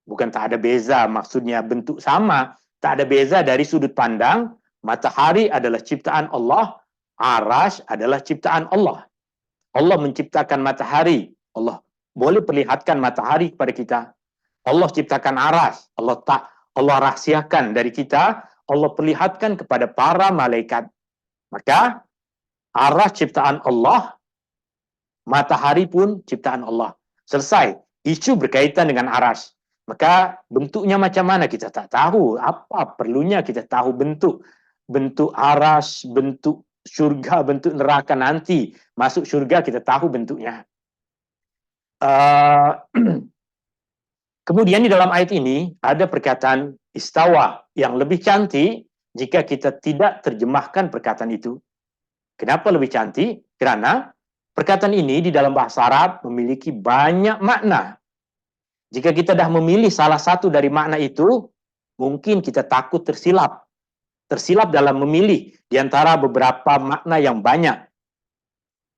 Bukan tak ada beza, maksudnya bentuk sama. Tak ada beza dari sudut pandang. Matahari adalah ciptaan Allah, arsy adalah ciptaan Allah. Allah menciptakan matahari. Allah boleh perlihatkan matahari kepada kita. Allah ciptakan arsy. Allah rahsiakan dari kita. Allah perlihatkan kepada para malaikat. Maka arsy ciptaan Allah, matahari pun ciptaan Allah. Selesai. Isu berkaitan dengan arsy. Maka bentuknya macam mana kita tak tahu. Apa perlunya kita tahu bentuk arsy, bentuk syurga, bentuk neraka nanti. Masuk syurga kita tahu bentuknya. Kemudian di dalam ayat ini ada perkataan istawa yang lebih cantik jika kita tidak terjemahkan perkataan itu. Kenapa lebih cantik? Karena perkataan ini di dalam bahasa Arab memiliki banyak makna. Jika kita dah memilih salah satu dari makna itu, mungkin kita takut tersilap. Tersilap dalam memilih di antara beberapa makna yang banyak.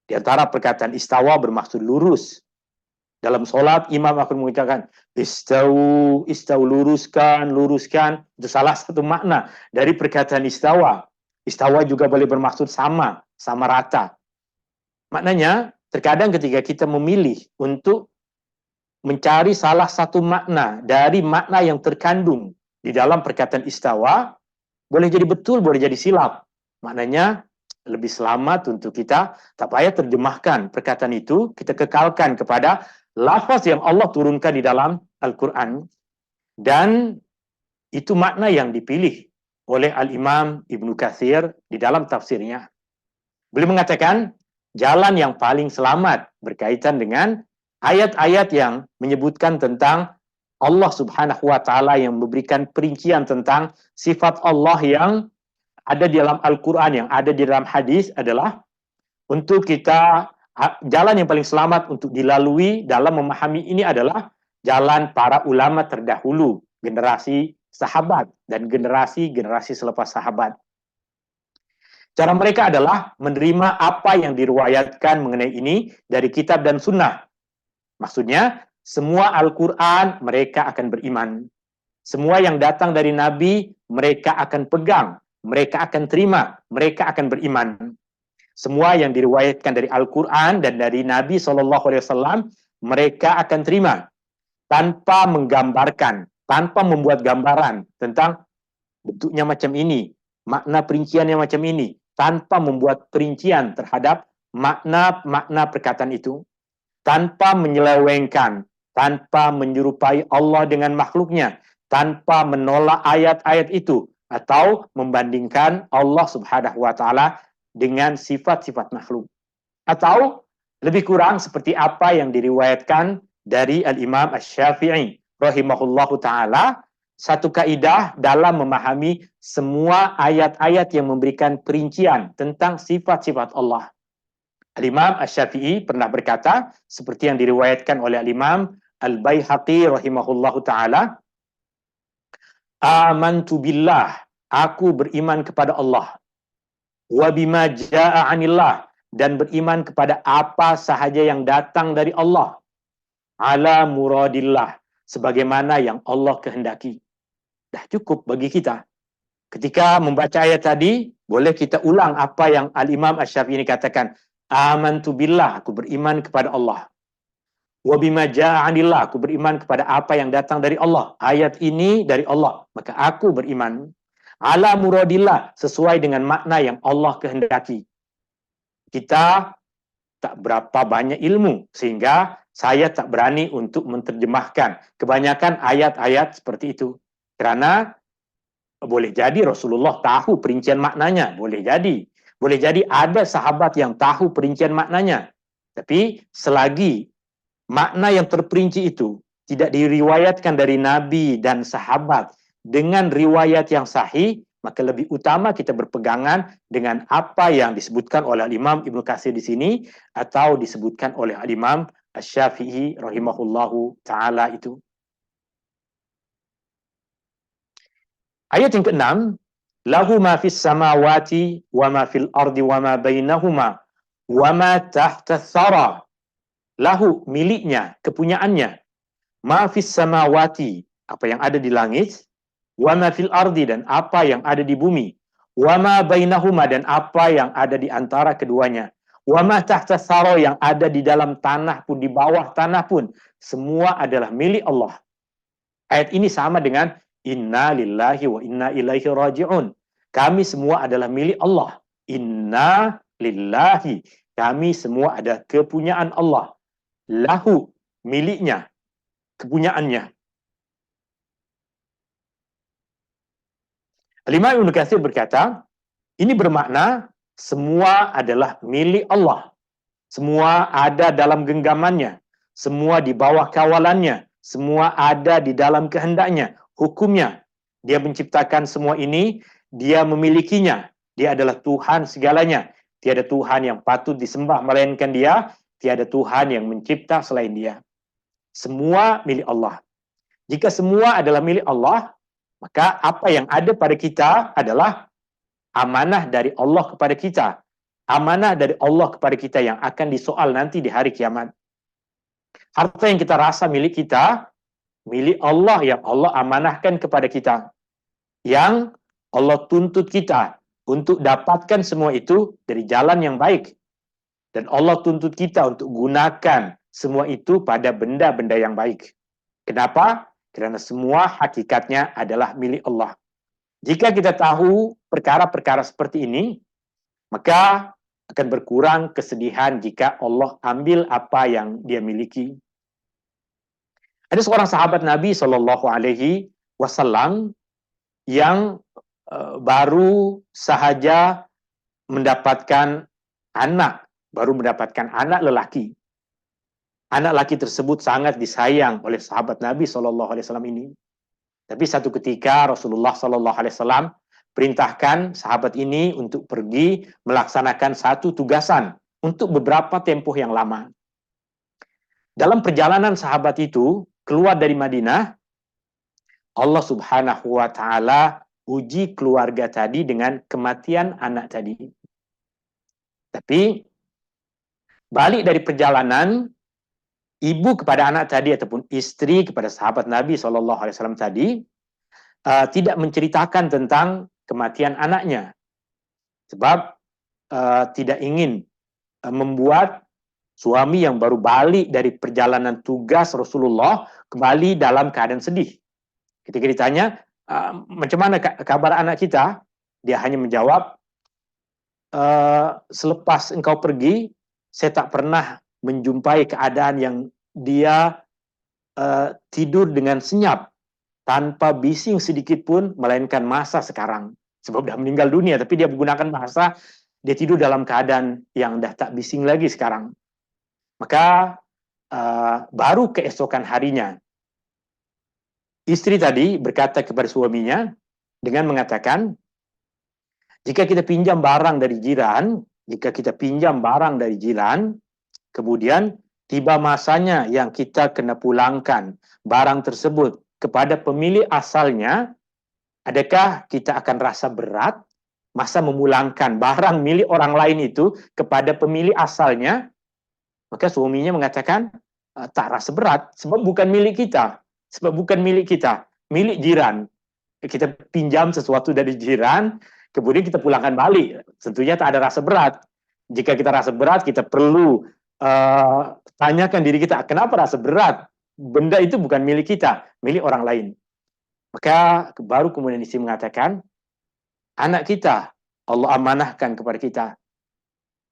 Di antara perkataan istawa bermaksud lurus. Dalam solat, imam akan mengucapkan istau, luruskan, luruskan. Itu salah satu makna dari perkataan istawa. Istawa juga boleh bermaksud sama, sama rata. Maknanya, terkadang ketika kita memilih untuk mencari salah satu makna dari makna yang terkandung di dalam perkataan istawa, boleh jadi betul, boleh jadi silap. Maknanya lebih selamat untuk kita tak payah terjemahkan perkataan itu, kita kekalkan kepada lafaz yang Allah turunkan di dalam Al-Quran. Dan itu makna yang dipilih oleh Al-Imam Ibnu Katsir di dalam tafsirnya. Beliau mengatakan jalan yang paling selamat berkaitan dengan ayat-ayat yang menyebutkan tentang Allah Subhanahu wa taala, yang memberikan perincian tentang sifat Allah yang ada di dalam Al-Qur'an, yang ada di dalam hadis, adalah untuk kita, jalan yang paling selamat untuk dilalui dalam memahami ini adalah jalan para ulama terdahulu, generasi sahabat dan generasi-generasi selepas sahabat. Cara mereka adalah menerima apa yang diriwayatkan mengenai ini dari kitab dan sunnah. Maksudnya, semua Al-Quran mereka akan beriman. Semua yang datang dari Nabi mereka akan pegang, mereka akan terima, mereka akan beriman. Semua yang diriwayatkan dari Al-Quran dan dari Nabi SAW mereka akan terima. Tanpa menggambarkan, tanpa membuat gambaran tentang bentuknya macam ini, makna perinciannya macam ini, tanpa membuat perincian terhadap makna-makna perkataan itu. Tanpa menyelewengkan, tanpa menyerupai Allah dengan makhluknya, tanpa menolak ayat-ayat itu, atau membandingkan Allah Subhanahu wa taala dengan sifat-sifat makhluk. Atau lebih kurang seperti apa yang diriwayatkan dari Al-Imam Asy-Syafi'i rahimahullahu taala, satu kaidah dalam memahami semua ayat-ayat yang memberikan perincian tentang sifat-sifat Allah. Al-Imam Asy-Syafi'i pernah berkata, seperti yang diriwayatkan oleh Al-Imam Al-Baihaqi rahimahullahu taala, amantu billah, aku beriman kepada Allah, wa bima jaa'a 'anillah, dan beriman kepada apa sahaja yang datang dari Allah, ala muradillah, sebagaimana yang Allah kehendaki. Dah cukup bagi kita. Ketika membaca ayat tadi, boleh kita ulang apa yang Al-Imam Asy-Syafi'i ini katakan. Amantu billah, aku beriman kepada Allah. Wa bima jaa'a 'anillah, aku beriman kepada apa yang datang dari Allah. Ayat ini dari Allah, maka aku beriman. Ala muradillah, sesuai dengan makna yang Allah kehendaki. Kita tak berapa banyak ilmu, sehingga saya tak berani untuk menerjemahkan kebanyakan ayat-ayat seperti itu. Karena boleh jadi Rasulullah tahu perincian maknanya, boleh jadi. Boleh jadi ada sahabat yang tahu perincian maknanya. Tapi selagi makna yang terperinci itu tidak diriwayatkan dari Nabi dan sahabat dengan riwayat yang sahih, maka lebih utama kita berpegangan dengan apa yang disebutkan oleh Imam Ibnu Katsir di sini atau disebutkan oleh Imam Asy-Syafi'i rahimahullahu taala itu. Ayat yang ke-6, lahu ma fis samawati wa ma fil ardi wa ma bainahuma wa ma tahta tsara. Lahu, miliknya, kepunyaannya. Ma fis samawati, apa yang ada di langit, wa ma fil ardi, dan apa yang ada di bumi, wa ma bainahuma, dan apa yang ada di antara keduanya, wa ma tahta tsara, yang ada di dalam tanah pun, di bawah tanah pun, semua adalah milik Allah. Ayat ini sama dengan inna lillahi wa inna ilaihi raji'un. Kami semua adalah milik Allah. Inna lillahi. Kami semua ada kepunyaan Allah. Lahu, miliknya, kepunyaannya. Al-Imam Ibnu Katsir berkata, ini bermakna semua adalah milik Allah. Semua ada dalam genggamannya. Semua di bawah kawalannya. Semua ada di dalam kehendaknya, hukumnya. Dia menciptakan semua ini, dia memilikinya. Dia adalah Tuhan segalanya. Tiada Tuhan yang patut disembah melainkan Dia. Tiada Tuhan yang mencipta selain Dia. Semua milik Allah. Jika semua adalah milik Allah, maka apa yang ada pada kita adalah amanah dari Allah kepada kita. Amanah dari Allah kepada kita yang akan disoal nanti di hari kiamat. Harta yang kita rasa milik kita, milik Allah yang Allah amanahkan kepada kita. Yang Allah tuntut kita untuk dapatkan semua itu dari jalan yang baik. Dan Allah tuntut kita untuk gunakan semua itu pada benda-benda yang baik. Kenapa? Karena semua hakikatnya adalah milik Allah. Jika kita tahu perkara-perkara seperti ini, maka akan berkurang kesedihan jika Allah ambil apa yang Dia miliki. Ada seorang sahabat Nabi SAW yang baru sahaja mendapatkan baru mendapatkan anak lelaki. Anak lelaki tersebut sangat disayang oleh sahabat Nabi SAW ini. Tapi satu ketika Rasulullah SAW perintahkan sahabat ini untuk pergi melaksanakan satu tugasan untuk beberapa tempoh yang lama. Dalam perjalanan sahabat itu keluar dari Madinah, Allah Subhanahu wa taala uji keluarga tadi dengan kematian anak tadi. Tapi balik dari perjalanan, ibu kepada anak tadi ataupun istri kepada sahabat Nabi SAW tadi tidak menceritakan tentang kematian anaknya, sebab tidak ingin membuat suami yang baru balik dari perjalanan tugas Rasulullah kembali dalam keadaan sedih. Ketika ditanya, macam mana kabar anak kita? Dia hanya menjawab, selepas engkau pergi, saya tak pernah menjumpai keadaan yang dia tidur dengan senyap, tanpa bising sedikit pun, melainkan masa sekarang. Sebab dah meninggal dunia, tapi dia menggunakan bahasa Dia tidur dalam keadaan yang dah tak bising lagi sekarang. Maka baru keesokan harinya, istri tadi berkata kepada suaminya dengan mengatakan, jika kita pinjam barang dari jiran, kemudian tiba masanya yang kita kena pulangkan barang tersebut kepada pemilik asalnya, adakah kita akan rasa berat masa memulangkan barang milik orang lain itu kepada pemilik asalnya? Maka suaminya mengatakan, tak rasa berat, sebab bukan milik kita. Milik jiran. Kita pinjam sesuatu dari jiran, kemudian kita pulangkan balik. Tentunya tak ada rasa berat. Jika kita rasa berat, kita perlu tanyakan diri kita, kenapa rasa berat? Benda itu bukan milik kita, milik orang lain. Maka baru kemudian istri mengatakan, anak kita, Allah amanahkan kepada kita.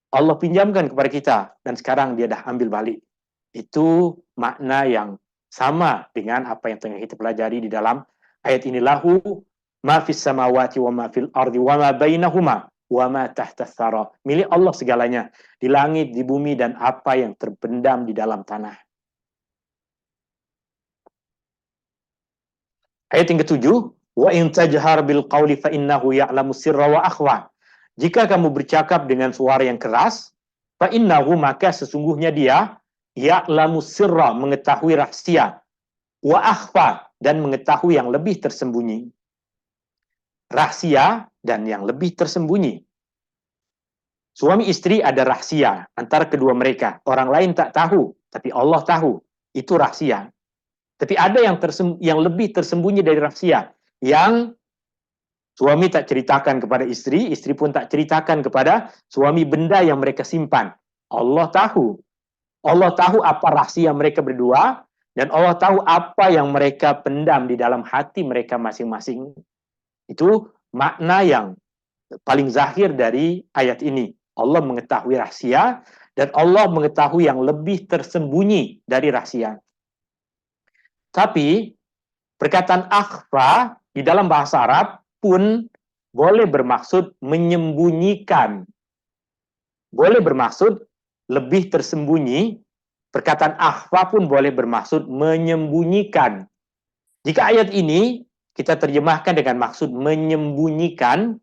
Allah pinjamkan kepada kita, dan sekarang dia dah ambil balik. Itu makna yang sama dengan apa yang tengah kita pelajari di dalam ayat ini. Lahu ma fis samawati wa ma fil ardi wa ma bainahuma wa ma tahta tsara. Milik Allah segalanya, di langit, di bumi, dan apa yang terpendam di dalam tanah. Ayat yang ketujuh, wa in tajhar bil qawli fa innahu ya'lamu sirra wa akhwa. Jika kamu bercakap dengan suara yang keras, fa innahu, maka sesungguhnya dia ya'lamu sirra, mengetahui rahasia, wa akhfa, dan mengetahui yang lebih tersembunyi. Rahasia dan yang lebih tersembunyi. Suami istri ada rahasia antara kedua mereka. Orang lain tak tahu, tapi Allah tahu. Itu rahasia. Tapi ada yang lebih tersembunyi dari rahasia, yang suami tak ceritakan kepada istri, istri pun tak ceritakan kepada suami, benda yang mereka simpan. Allah tahu. Allah tahu apa rahasia mereka berdua, dan Allah tahu apa yang mereka pendam di dalam hati mereka masing-masing. Itu makna yang paling zahir dari ayat ini. Allah mengetahui rahasia, dan Allah mengetahui yang lebih tersembunyi dari rahasia. Tapi perkataan akhfa di dalam bahasa Arab pun boleh bermaksud menyembunyikan. Boleh bermaksud lebih tersembunyi. Perkataan akhfa pun boleh bermaksud menyembunyikan. Jika ayat ini kita terjemahkan dengan maksud menyembunyikan,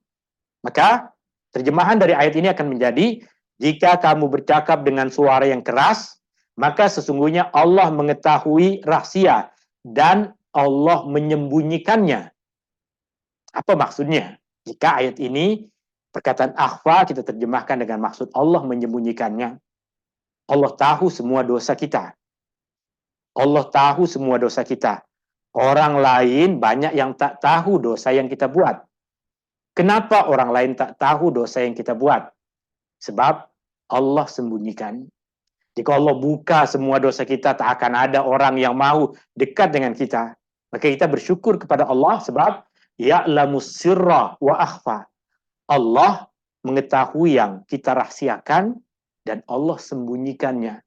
maka terjemahan dari ayat ini akan menjadi, jika kamu bercakap dengan suara yang keras, maka sesungguhnya Allah mengetahui rahasia dan Allah menyembunyikannya. Apa maksudnya? Jika ayat ini, perkataan akhfa kita terjemahkan dengan maksud Allah menyembunyikannya. Allah tahu semua dosa kita. Allah tahu semua dosa kita. Orang lain banyak yang tak tahu dosa yang kita buat. Kenapa orang lain tak tahu dosa yang kita buat? Sebab Allah sembunyikan. Jika Allah buka semua dosa kita, tak akan ada orang yang mau dekat dengan kita. Maka kita bersyukur kepada Allah sebab ya'lamu sirra wa akhfa. Allah mengetahui yang kita rahasiakan dan Allah sembunyikannya.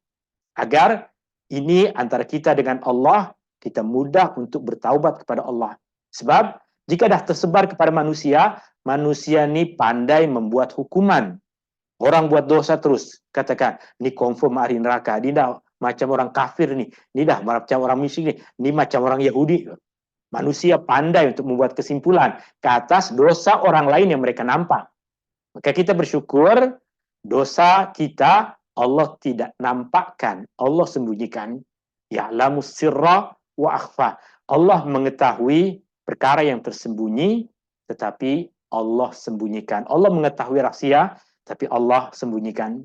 Agar ini antara kita dengan Allah, kita mudah untuk bertaubat kepada Allah. Sebab jika dah tersebar kepada manusia, manusia ini pandai membuat hukuman. Orang buat dosa terus, katakan, ini confirm ahli neraka, ini dah macam orang kafir nih, ini dah macam orang musyrik nih, ini macam orang Yahudi. Manusia pandai untuk membuat kesimpulan ke atas dosa orang lain yang mereka nampak. Maka kita bersyukur, dosa kita Allah tidak nampakkan, Allah sembunyikan. Ya'lamu sirra wa akhfa. Allah mengetahui perkara yang tersembunyi, tetapi Allah sembunyikan. Allah mengetahui rahasia, tapi Allah sembunyikan.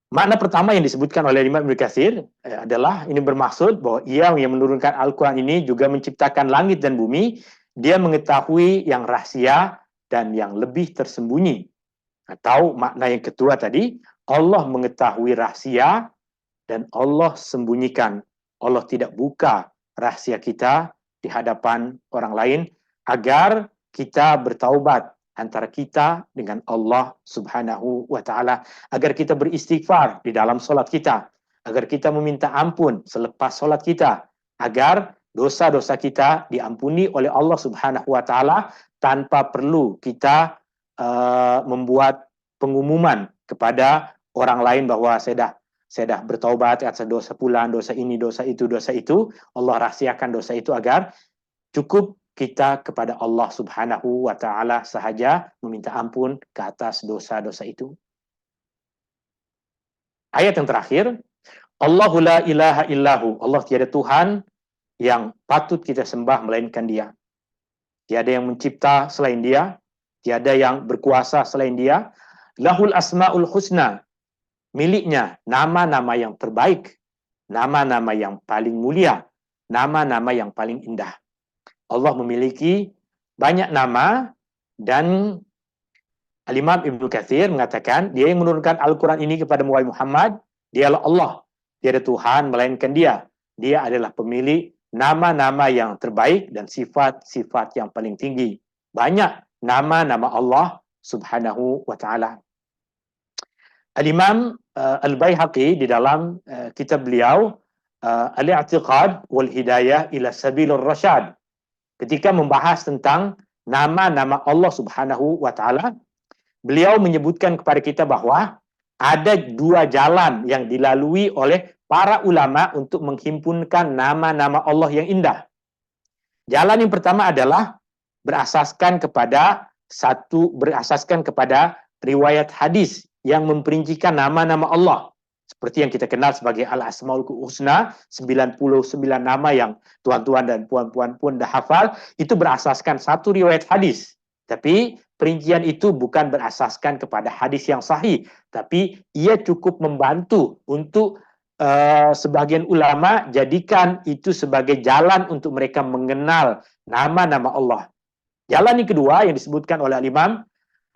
Makna pertama yang disebutkan oleh Imam Ibnu Katsir adalah ini bermaksud bahwa Ia yang menurunkan Al-Quran ini juga menciptakan langit dan bumi. Dia mengetahui yang rahasia dan yang lebih tersembunyi. Atau makna yang kedua tadi, Allah mengetahui rahasia dan Allah sembunyikan. Allah tidak buka rahasia kita di hadapan orang lain agar kita bertaubat antara kita dengan Allah Subhanahu wa Ta'ala, agar kita beristighfar di dalam solat kita, agar kita meminta ampun selepas solat kita, agar dosa-dosa kita diampuni oleh Allah Subhanahu wa taala tanpa perlu kita membuat pengumuman kepada orang lain bahwa saya dah bertaubat atas dosa fulan, dosa ini, dosa itu, dosa itu. Allah rahsiakan dosa itu agar cukup kita kepada Allah Subhanahu wa taala sahaja meminta ampun ke atas dosa-dosa itu. Ayat yang terakhir, Allahu la ilaha illahu. Allah tiada Tuhan yang patut kita sembah melainkan Dia. Tiada yang mencipta selain Dia, tiada yang berkuasa selain Dia. Lahul asmaul husna. Miliknya nama-nama yang terbaik, nama-nama yang paling mulia, nama-nama yang paling indah. Allah memiliki banyak nama, dan Al-Imam Ibnu Katsir mengatakan, dia yang menurunkan Al-Quran ini kepada Muhammad, dialah Allah. Tiada Tuhan melainkan Dia. Dia adalah pemilik nama-nama yang terbaik dan sifat-sifat yang paling tinggi. Banyak nama-nama Allah Subhanahu wa ta'ala. Al-Imam Al-Baihaqi di dalam kitab beliau Al-I'tiqad wal Hidayah ila Sabilur Rasyad, ketika membahas tentang nama-nama Allah Subhanahu wa taala, beliau menyebutkan kepada kita bahwa ada dua jalan yang dilalui oleh para ulama untuk menghimpunkan nama-nama Allah yang indah. Jalan yang pertama adalah berasaskan kepada riwayat hadis yang memperincikan nama-nama Allah. Seperti yang kita kenal sebagai Al-Asmaul Husna, 99 nama yang tuan-tuan dan puan-puan pun dah hafal, itu berasaskan satu riwayat hadis. Tapi perincian itu bukan berasaskan kepada hadis yang sahih, tapi ia cukup membantu untuk sebagian ulama jadikan itu sebagai jalan untuk mereka mengenal nama-nama Allah. Jalan yang kedua yang disebutkan oleh Imam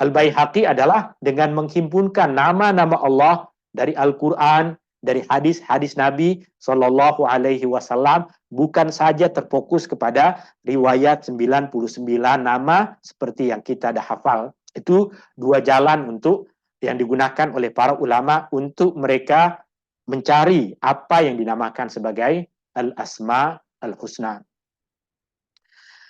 Al-Baihaqi adalah dengan menghimpunkan nama-nama Allah dari Al-Quran, dari hadis-hadis Nabi Sallallahu Alaihi Wasallam, bukan saja terfokus kepada riwayat 99 nama seperti yang kita dah hafal. Itu dua jalan untuk yang digunakan oleh para ulama untuk mereka mencari apa yang dinamakan sebagai Al-Asma Al-Husna.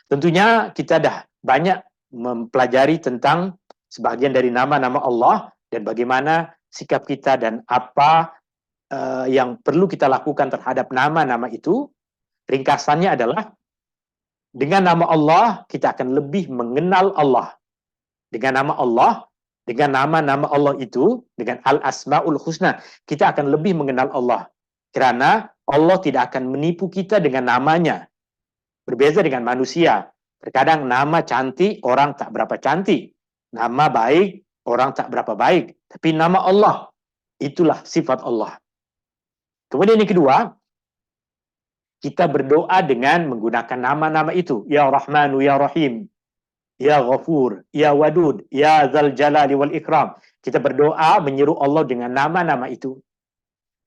Tentunya kita dah banyak mempelajari tentang sebagian dari nama-nama Allah dan bagaimana sikap kita dan apa yang perlu kita lakukan terhadap nama-nama itu. Ringkasannya adalah, dengan nama Allah kita akan lebih mengenal Allah. Dengan nama Allah, dengan nama-nama Allah itu, dengan Al-Asmaul Husna, kita akan lebih mengenal Allah. Kerana Allah tidak akan menipu kita dengan namanya. Berbeza dengan manusia. Terkadang nama cantik, orang tak berapa cantik. Nama baik, orang tak berapa baik. Tapi nama Allah, itulah sifat Allah. Kemudian yang kedua, kita berdoa dengan menggunakan nama-nama itu. Ya Rahmanu, Ya Rahim, Ya Ghafur, Ya Wadud, Ya Zal Jalali wal Ikram. Kita berdoa menyeru Allah dengan nama-nama itu.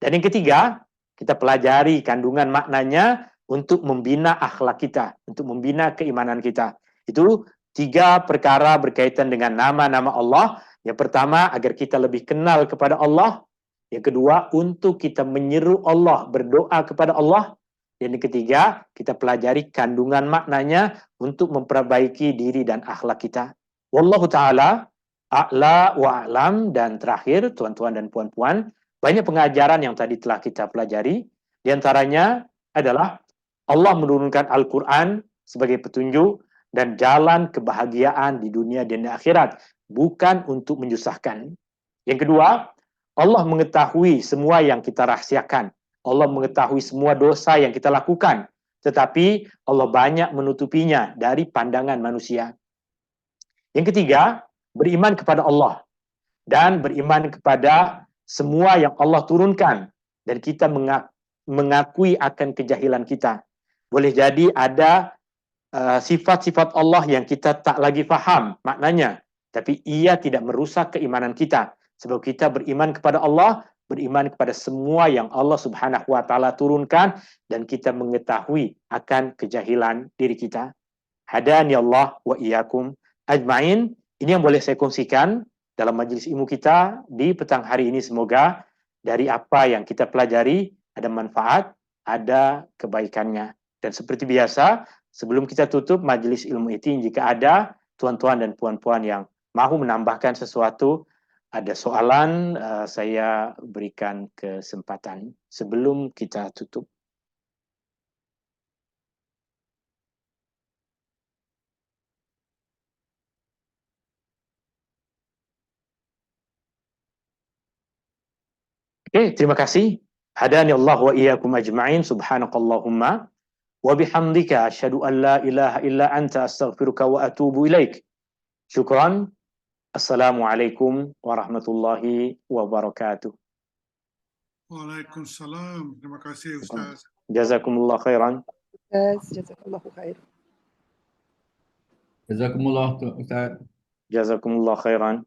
Dan yang ketiga, kita pelajari kandungan maknanya untuk membina akhlak kita, untuk membina keimanan kita. Itu 3 perkara berkaitan dengan nama-nama Allah. Yang pertama, agar kita lebih kenal kepada Allah. Yang kedua, untuk kita menyeru Allah, berdoa kepada Allah. Dan yang ketiga, kita pelajari kandungan maknanya untuk memperbaiki diri dan akhlak kita. Wallahu ta'ala a'la wa a'lam. Dan terakhir, tuan-tuan dan puan-puan, banyak pengajaran yang tadi telah kita pelajari. Di antaranya adalah Allah menurunkan Al-Quran sebagai petunjuk dan jalan kebahagiaan di dunia dan di akhirat, bukan untuk menyusahkan. Yang kedua, Allah mengetahui semua yang kita rahsiakan. Allah mengetahui semua dosa yang kita lakukan, tetapi Allah banyak menutupinya dari pandangan manusia. Yang ketiga, beriman kepada Allah dan beriman kepada semua yang Allah turunkan, dan kita mengakui akan kejahilan kita. Boleh jadi ada sifat-sifat Allah yang kita tak lagi faham maknanya, tapi ia tidak merusak keimanan kita, sebab kita beriman kepada Allah, beriman kepada semua yang Allah Subhanahu wa taala turunkan, dan kita mengetahui akan kejahilan diri kita. Hadani Allah wa iyyakum ajmain. Ini yang boleh saya kongsikan dalam majlis ilmu kita di petang hari ini. Semoga dari apa yang kita pelajari ada manfaat, ada kebaikannya. Dan seperti biasa, sebelum kita tutup majelis ilmu ini, jika ada tuan-tuan dan puan-puan yang mau menambahkan sesuatu, ada soalan, saya berikan kesempatan sebelum kita tutup. Oke, terima kasih. Hadani Allah wa iyyakum ajma'in. Subhanakallahumma wa bihamdika asyhadu an la ilaha illa anta astaghfiruka wa atubu ilaik. Syukran. Assalamualaikum warahmatullahi wabarakatuh. Waalaikumsalam. Terima kasih Ustaz. Jazakumullah khairan. Jazakallahu khair. Jazakumullah Ustaz. Jazakumullah khairan.